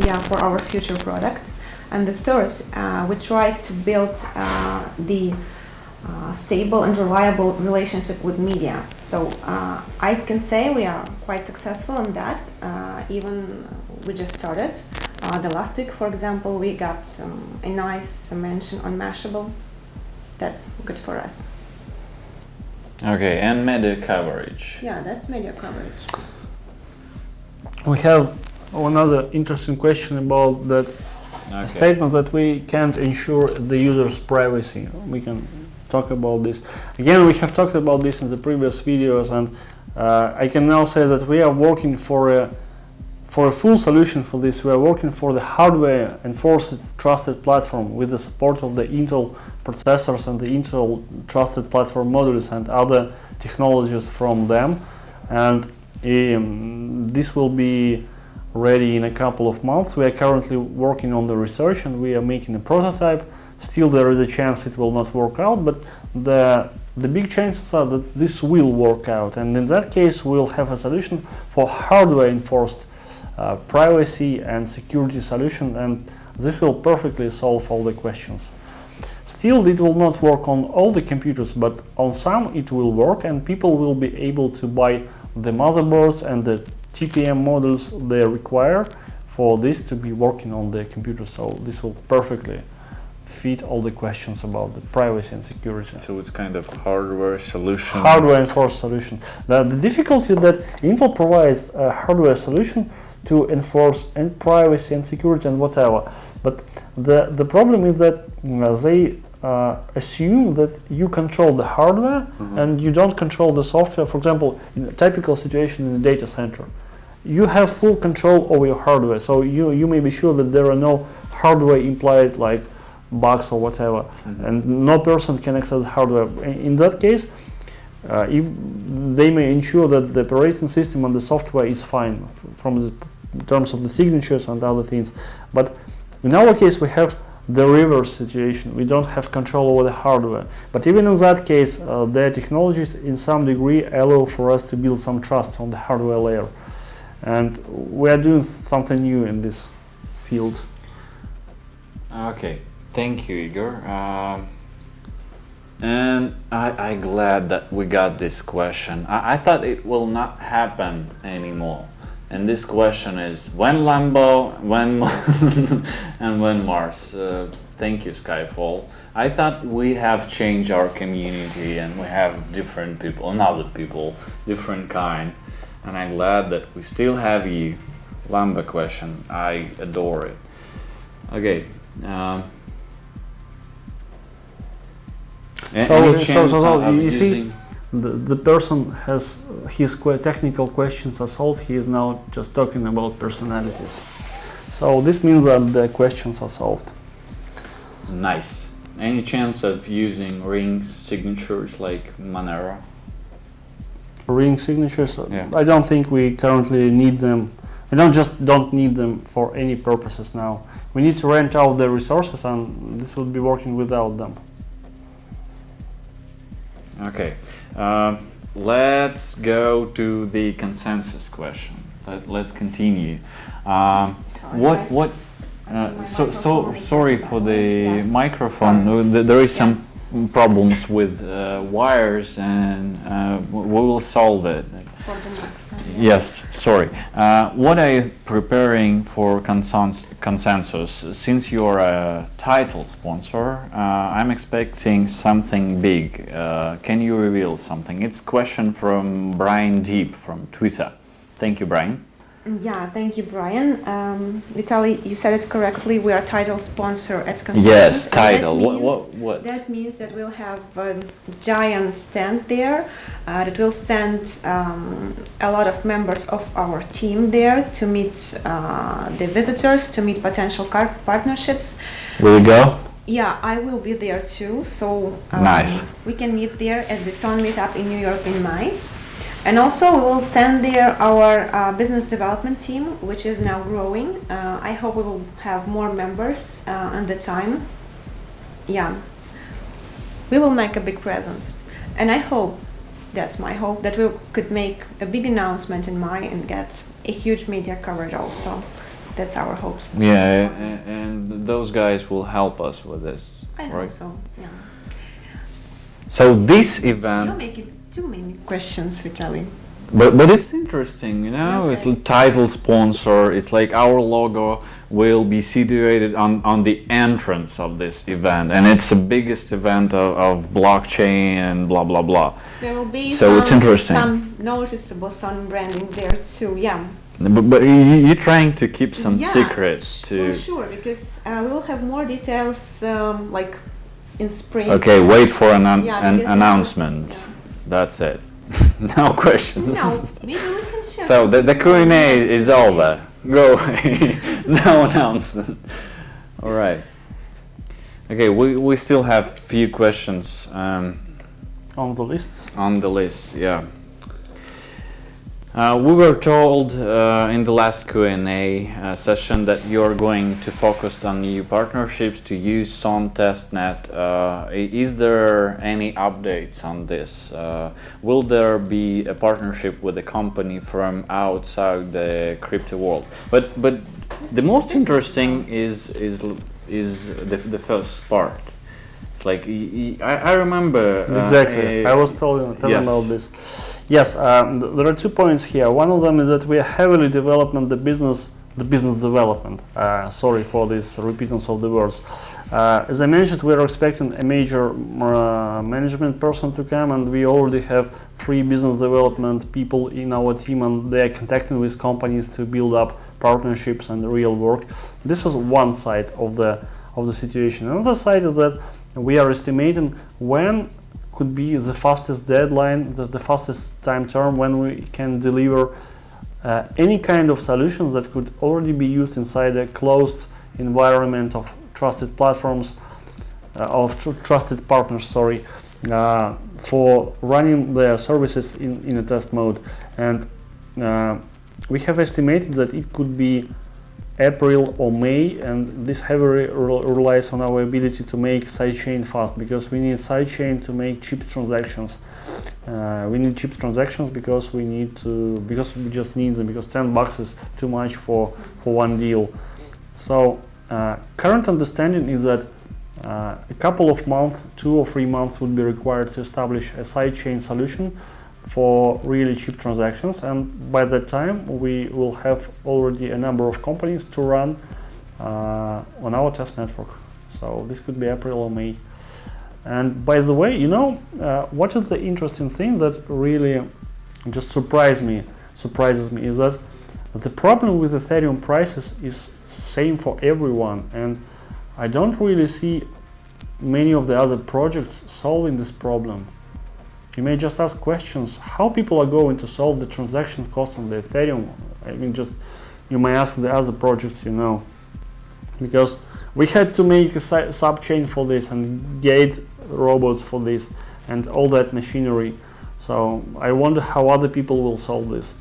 yeah, for our future product. And the third, we try to build the stable and reliable relationship with media. So I can say we are quite successful in that. Even we just started. The last week, for example, we got a nice mention on Mashable. That's good for us. Okay, and media coverage. Yeah, that's media coverage. We have another interesting question about that statement that we can't ensure the user's privacy. We can talk about this. Again, we have talked about this in the previous videos, and I can now say that we are working for a full solution for this. We are working for the hardware enforced trusted platform with the support of the Intel processors and the Intel trusted platform modules and other technologies from them. And this will be ready in a couple of months. We are currently working on the research and we are making a prototype. Still there is a chance it will not work out, but the big chances are that this will work out, and in that case we'll have a solution for hardware enforced privacy and security solution, and this will perfectly solve all the questions. Still, it will not work on all the computers, but on some it will work, and people will be able to buy the motherboards and the TPM modules they require for this to be working on the computer. So this will perfectly fit all the questions about the privacy and security. So it's kind of hardware solution. Hardware enforced solution. The difficulty is that Intel provides a hardware solution to enforce and privacy and security and whatever. But the problem is that they assume that you control the hardware and you don't control the software. For example, in a typical situation in a data center, you have full control over your hardware. So you may be sure that there are no hardware implied like bugs or whatever, and no person can access the hardware. In that case, if they may ensure that the operating system and the software is fine from the terms of the signatures and other things. But in our case, we have the reverse situation. We don't have control over the hardware. But even in that case, their technologies in some degree allow for us to build some trust on the hardware layer. And we are doing something new in this field. Okay, thank you, Igor. And I'm glad that we got this question. I thought it will not happen anymore. And this question is, when Lambo, when and when Mars? Thank you, Skyfall. I thought we have changed our community and we have different people, another people, different kind. And I'm glad that we still have you. Lamba question, I adore it. Okay. So you see, the person has his technical questions are solved. He is now just talking about personalities. So this means that the questions are solved. Nice. Any chance of using ring signatures like Monero? Ring signatures? Yeah. I don't think we currently need them. We don't need them for any purposes now. We need to rent out the resources, and this would be working without them. Okay, let's go to the consensus question. Let's continue. Sorry for the microphone. There is some problems with wires, and we will solve it. For the next time. Yes, sorry. What are you preparing for consensus? Since you're a title sponsor, I'm expecting something big. Can you reveal something? It's a question from Brian Deep from Twitter. Thank you, Brian. Yeah, thank you, Brian. Vitaly, you said it correctly. We are title sponsor at Consensus. Yes, title. What? That means that we'll have a giant stand there that will send a lot of members of our team there to meet the visitors, to meet potential partnerships. Will you go? Yeah, I will be there too. So nice. We can meet there at the SONM meetup in New York in May. And also we will send there our business development team, which is now growing. I hope we will have more members at the time. Yeah, we will make a big presence. And I hope, that's my hope, that we could make a big announcement in May and get a huge media coverage also. That's our hopes. Yeah, and those guys will help us with this, I right? hope so. Yeah. So this You event, make it too many questions, Vitaly. but it's interesting, you know. Okay. It's a title sponsor. It's like our logo will be situated on the entrance of this event, and it's the biggest event of blockchain and blah blah blah. There will be So it's interesting. some noticeable SONM branding there too. Yeah. But you're trying to keep some Yeah, secrets to. For sure, because we will have more details like in spring. Okay, wait for an Yeah, an because announcement. yeah. That's it. No questions. No, maybe we can share. So the something Q&A next is week. over. Go away. No announcement. All right. Okay, we still have few questions On the lists. on the list. Yeah. We were told in the last Q&A session that you're going to focus on new partnerships to use SON testnet. Is there any updates on this? Will there be a partnership with a company from outside the crypto world? But the most interesting is the first part. It's like I remember Exactly. I was telling yes. about this. Yes, there are 2 points here. One of them is that we are heavily developing the business development. Sorry for this repeatance of the words. As I mentioned, we are expecting a major management person to come, and we already have 3 business development people in our team, and they are contacting with companies to build up partnerships and real work. This is one side of the situation. Another side is that we are estimating when could be the fastest deadline, the fastest time term when we can deliver any kind of solutions that could already be used inside a closed environment of trusted platforms, trusted partners, for running their services in a test mode. And we have estimated that it could be April or May, and this heavily relies on our ability to make sidechain fast, because we need sidechain to make cheap transactions. We need cheap transactions because we just need them, because $10 is too much for one deal. So current understanding is that a couple of months, 2 or 3 months, would be required to establish a sidechain solution for really cheap transactions, and by that time we will have already a number of companies to run on our test network. So this could be April or May. And by the way, what is the interesting thing that really just surprises me is that the problem with Ethereum prices is same for everyone, and I don't really see many of the other projects solving this problem. You may just ask questions, how people are going to solve the transaction cost on the Ethereum? I mean, you may ask the other projects, because we had to make a sub-chain for this and gate robots for this and all that machinery. So I wonder how other people will solve this.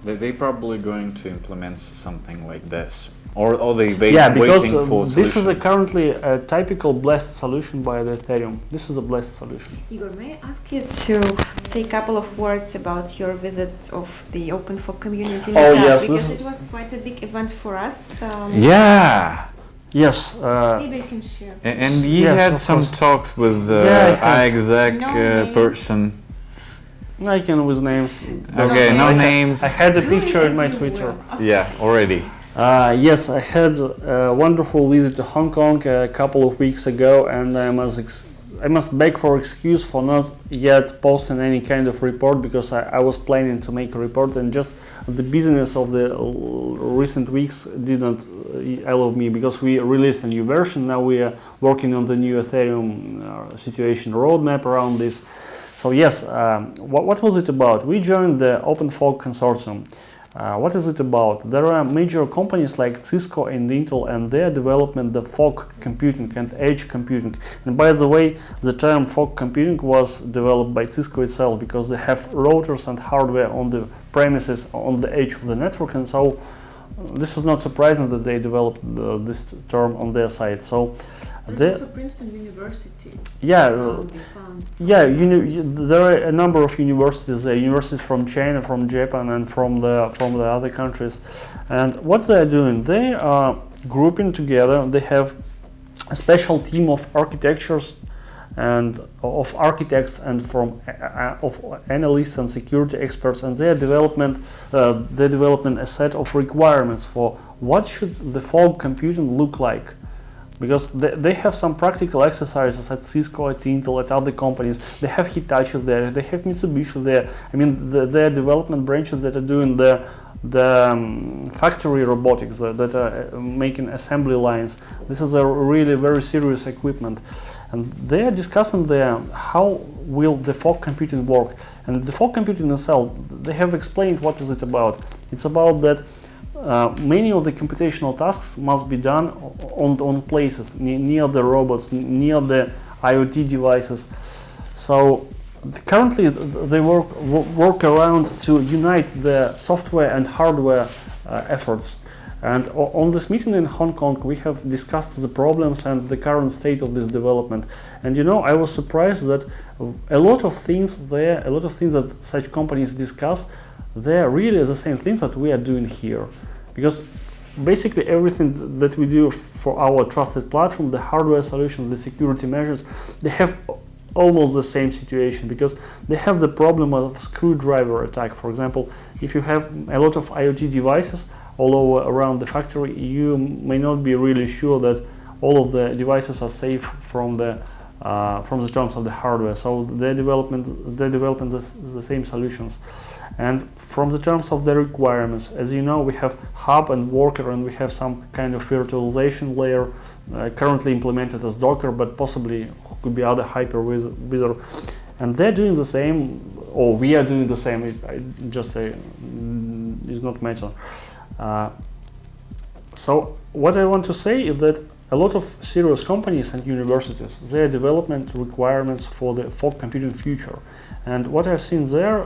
They're probably going to implement something like this. Or they because waiting for a this is solution. currently a typical blessed solution by the Ethereum. This is a blessed solution. Igor, may I ask you to say a couple of words about your visit of the Open for Community meetup? Yes, because it was quite a big event for us. Yeah. Yes. Maybe you can share. And you Yes, had of some course. talks with the Yeah, exec No names. person. I can with names. Okay, no I names. I had a Do picture it in my as you Twitter. will. Yeah, already. Yes, I had a wonderful visit to Hong Kong a couple of weeks ago, and I must beg for excuse for not yet posting any kind of report, because I was planning to make a report, and just the business of the recent weeks didn't allow me, because we released a new version. Now we are working on the new Ethereum situation roadmap around this. So yes, what was it about? We joined the Open Fork Consortium. What is it about? There are major companies like Cisco and Intel, and they are developing the fog computing and edge computing. And by the way, the term fog computing was developed by Cisco itself, because they have routers and hardware on the premises on the edge of the network, and so this is not surprising that they developed this term on their side. So There's also Princeton University. yeah, They found. yeah, there are a number of universities, universities from China, from Japan, and from the other countries. And what they are doing, they are grouping together. They have a special team of architectures and of architects and of analysts and security experts, and they are developing a set of requirements for what should the fog computing look like. Because they have some practical exercises at Cisco, at Intel, at other companies. They have Hitachi there, they have Mitsubishi there. I mean, their development branches that are doing the factory robotics, that are making assembly lines. This is a really very serious equipment. And they are discussing there how will the fog computing work. And the fog computing itself, they have explained what is it about. It's about that many of the computational tasks must be done on places near the robots, near the IoT devices. So currently they work around to unite the software and hardware efforts. And on this meeting in Hong Kong, we have discussed the problems and the current state of this development. And I was surprised that a lot of things that such companies discuss, they're really the same things that we are doing here. Because basically everything that we do for our trusted platform, the hardware solutions, the security measures, they have almost the same situation, because they have the problem of screwdriver attack. For example, if you have a lot of IoT devices all over around the factory, you may not be really sure that all of the devices are safe from the terms of the hardware. So they develop the same solutions. And from the terms of the requirements, as you know, we have hub and worker, and we have some kind of virtualization layer currently implemented as Docker, but possibly could be other hypervisor. And they're doing the same, or we are doing the same. I just say it's not matter. So what I want to say is that a lot of serious companies and universities, their development requirements for the fog computing future. And what I've seen there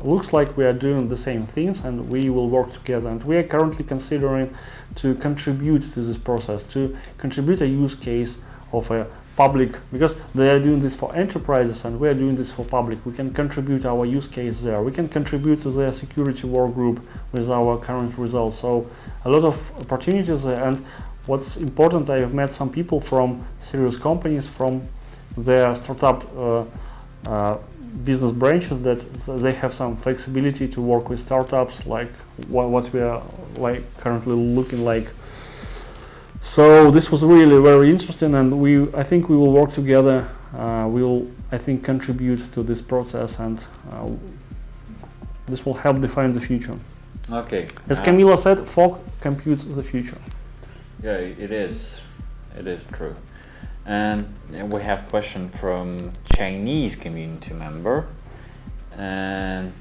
looks like we are doing the same things, and we will work together. And we are currently considering to contribute to this process, to contribute a use case of a public, because they are doing this for enterprises and we are doing this for public. We can contribute our use case there. We can contribute to their security work group with our current results. So a lot of opportunities there. And what's important, I have met some people from serious companies, from their startup business branches, that they have some flexibility to work with startups, like what we are currently looking like. So this was really very interesting, and I think we will work together. We will, I think, contribute to this process, and this will help define the future. Okay. As Camila said, fog computes the future. Yeah, it is. It is true. And we have a question from Chinese community member, and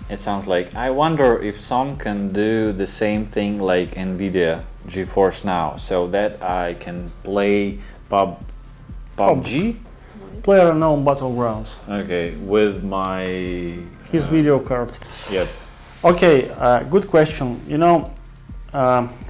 it sounds like, I wonder if SONM can do the same thing like NVIDIA GeForce Now, so that I can play PUBG? PlayerUnknown Battlegrounds. Okay, with my... His video card. Yeah. Okay, good question.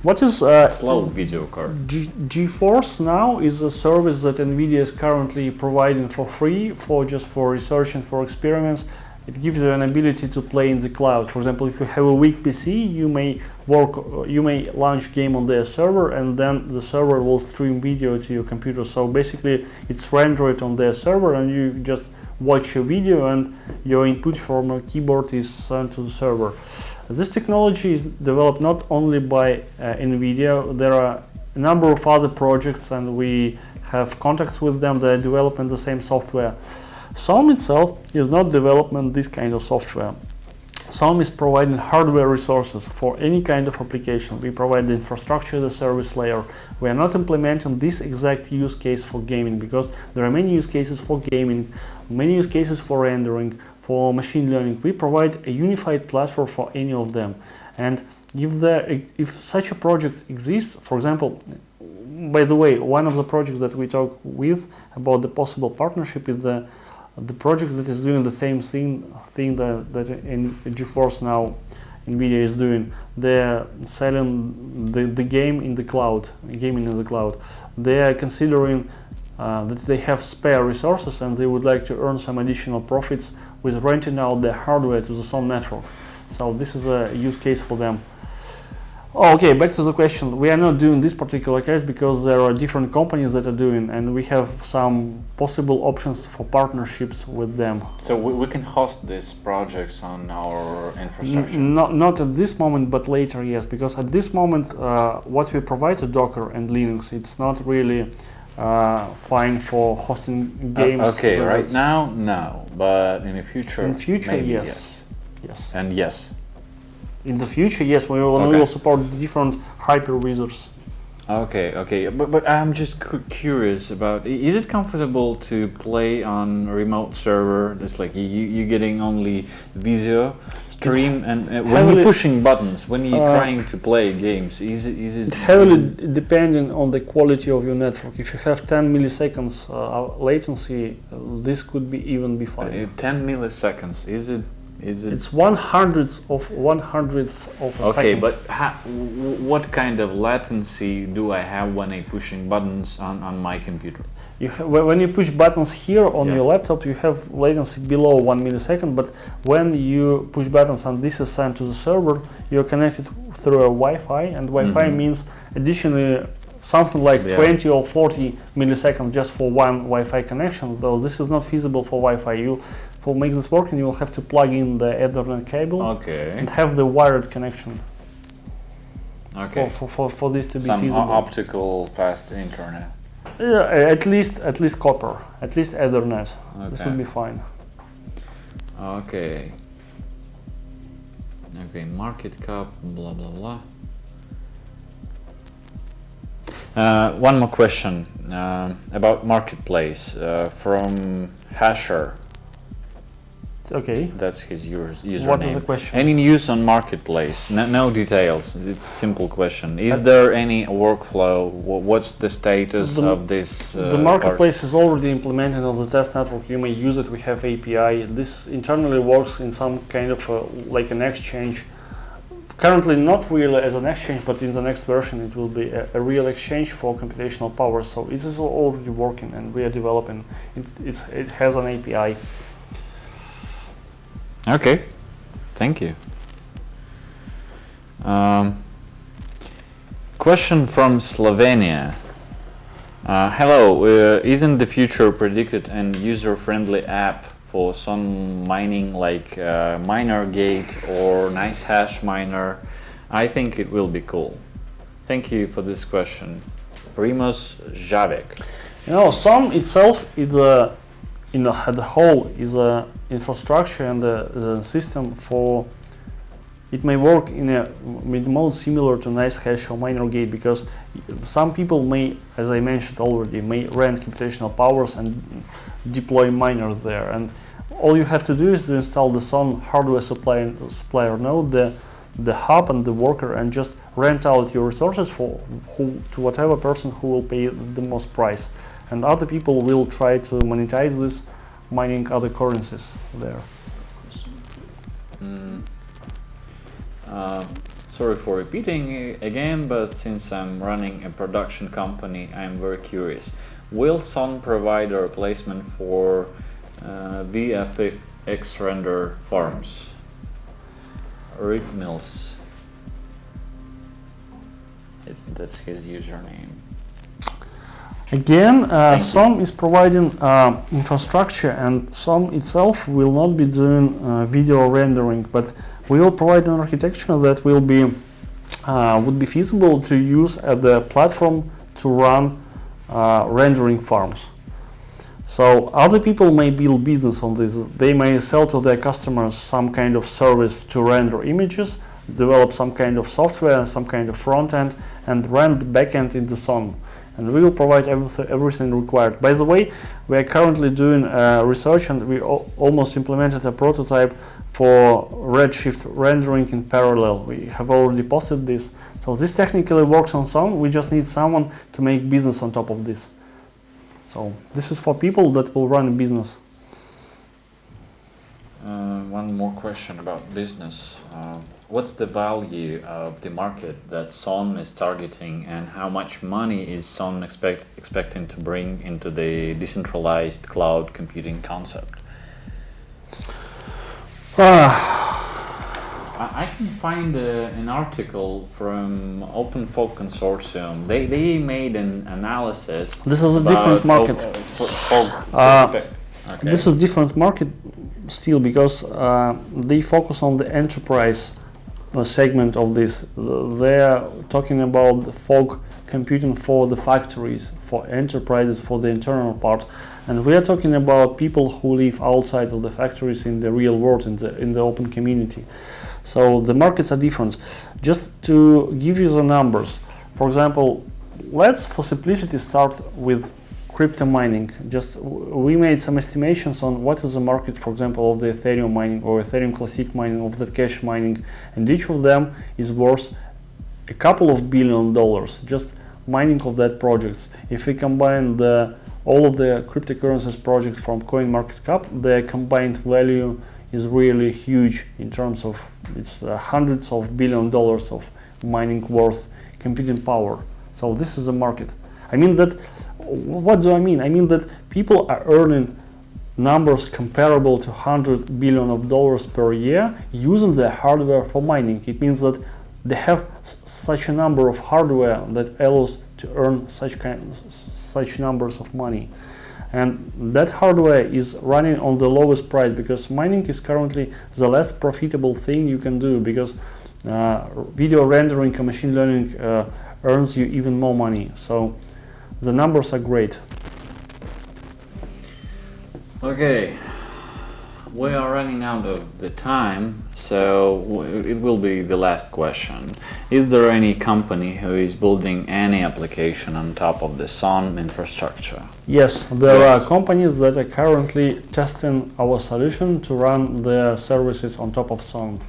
What is slow video card? GeForce Now is a service that NVIDIA is currently providing for free for research and for experiments. It gives you an ability to play in the cloud. For example, if you have a weak PC, you may launch game on their server, and then the server will stream video to your computer. So basically, it's rendered on their server, and you just watch a video, and your input from a keyboard is sent to the server. This technology is developed not only by NVIDIA. There are a number of other projects, and we have contacts with them. They're developing the same software. SONM itself is not developing this kind of software. SONM is providing hardware resources for any kind of application. We provide the infrastructure, the service layer. We are not implementing this exact use case for gaming, because there are many use cases for gaming, many use cases for rendering, for machine learning. We provide a unified platform for any of them. And if such a project exists, for example, by the way, one of the projects that we talk with about the possible partnership is the project that is doing the same thing that in GeForce Now NVIDIA is doing. They're selling the game in the cloud, gaming in the cloud. They are considering that they have spare resources and they would like to earn some additional profits with renting out their hardware to the SONM network. So this is a use case for them. Okay, back to the question. We are not doing this particular case because there are different companies that are doing, and we have some possible options for partnerships with them. So we can host these projects on our infrastructure? Not at this moment, but later, yes, because at this moment, what we provide to Docker and Linux, it's not really fine for hosting games. Okay, right now, no, but in the future, maybe yes. Yes. And yes. In the future, yes, we will support different hypervisors. Okay, but I'm just curious about, is it comfortable to play on a remote server that's like you getting only Visio stream, and when you're pushing buttons, when you're trying to play games, is it heavily depending on the quality of your network. If you have 10 milliseconds latency, this could be even be fine. 10 milliseconds, is it? It's 1/100th of a okay, second. but what kind of latency do I have when I'm pushing buttons on my computer? When you push buttons here on your laptop, you have latency below 1 millisecond, but when you push buttons and this is sent to the server, you're connected through a Wi-Fi, and Wi-Fi means additionally something like 20 or 40 milliseconds just for one Wi-Fi connection, though this is not feasible for Wi-Fi. For make this working, you will have to plug in the Ethernet cable and have the wired connection. Okay. For this to be some feasible. optical fast internet. Yeah, at least copper, at least Ethernet. This would be fine. Okay. Okay, market cap, blah blah blah. One more question about marketplace from Hasher. Okay. That's his username. What is the question? Any news on marketplace? No details. It's a simple question. Is there any workflow? What's the status of this? The marketplace is already implemented on the test network. You may use it. We have API. This internally works in some kind of like an exchange. Currently not really as an exchange, but in the next version it will be a real exchange for computational power. So it is already working, and we are developing. It has an API. Okay, thank you. Question from Slovenia. Hello, isn't the future predicted an user-friendly app for some mining like MinerGate or NiceHash miner? I think it will be cool. Thank you for this question. Primoz Javek. SONM itself is at the whole is a infrastructure and the system for. It may work in a mode similar to NiceHash or MinerGate, because some people may, as I mentioned already, may rent computational powers and deploy miners there. And all you have to do is to install the SONM hardware supplier node, the hub and the worker, and just rent out your resources to whatever person who will pay the most price. And other people will try to monetize this, mining other currencies there. Sorry for repeating again, but since I'm running a production company, I'm very curious. Will SONM provide a replacement for VFX render farms? Rick Mills. That's his username. Again, SONM is providing infrastructure, and SONM itself will not be doing video rendering, but we will provide an architecture that will be would be feasible to use at the platform to run rendering farms. So other people may build business on this. They may sell to their customers some kind of service to render images, develop some kind of software, some kind of front end, and run the back end in the SONM. And we will provide everything required. By the way, we are currently doing research, and we almost implemented a prototype for Redshift rendering in parallel. We have already posted this. So this technically works on SONM. We just need someone to make business on top of this. So this is for people that will run a business. one more question about business. What's the value of the market that SONM is targeting, and how much money is SONM expecting to bring into the decentralized cloud computing concept? I can find an article from Open Folk Consortium. They made an analysis. This is a about different market. Okay. This is different market still because they focus on the enterprise segment of this. They are talking about the fog computing for the factories, for enterprises, for the internal part, and we are talking about people who live outside of the factories in the real world, in the open community. So the markets are different. Just to give you the numbers, for example, let's for simplicity start with crypto mining. Just we made some estimations on what is the market, for example, of the Ethereum mining or Ethereum Classic mining, of the cash mining, and each of them is worth a couple of $1 billion just mining of that projects. If we combine all of the cryptocurrencies projects from CoinMarketCap, their combined value is really huge in terms of it's hundreds of $1 billion of mining worth computing power. So this is the market. I mean that. What do I mean? I mean that people are earning numbers comparable to $100 billion per year using their hardware for mining. It means that they have such a number of hardware that allows to earn such numbers of money. And that hardware is running on the lowest price because mining is currently the less profitable thing you can do, because video rendering and machine learning earns you even more money. So the numbers are great. Okay, we are running out of the time, so it will be the last question. Is there any company who is building any application on top of the SONM infrastructure? Yes, there are companies that are currently testing our solution to run their services on top of SONM.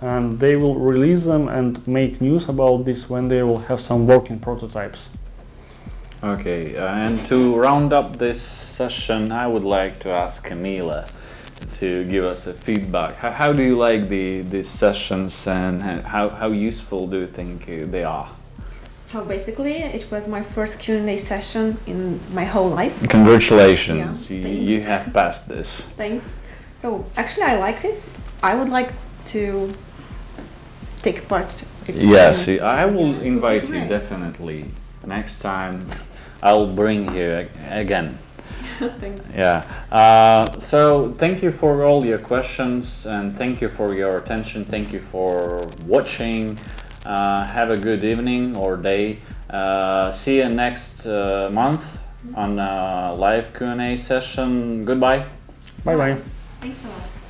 And they will release them and make news about this when they will have some working prototypes. Okay, and to round up this session, I would like to ask Camila to give us a feedback. How do you like these sessions, and how useful do you think they are? So basically, it was my first Q&A session in my whole life. Congratulations, Yeah, you thanks. have passed this. Thanks. So actually, I liked it. I would like to take part. Yes, I will Yeah. invite you Great. definitely. Next time I'll bring you again. Thanks. Yeah. So thank you for all your questions, and thank you for your attention. Thank you for watching. Have a good evening or day. See you next month on a live Q&A session. Goodbye. Bye bye. Thanks a lot.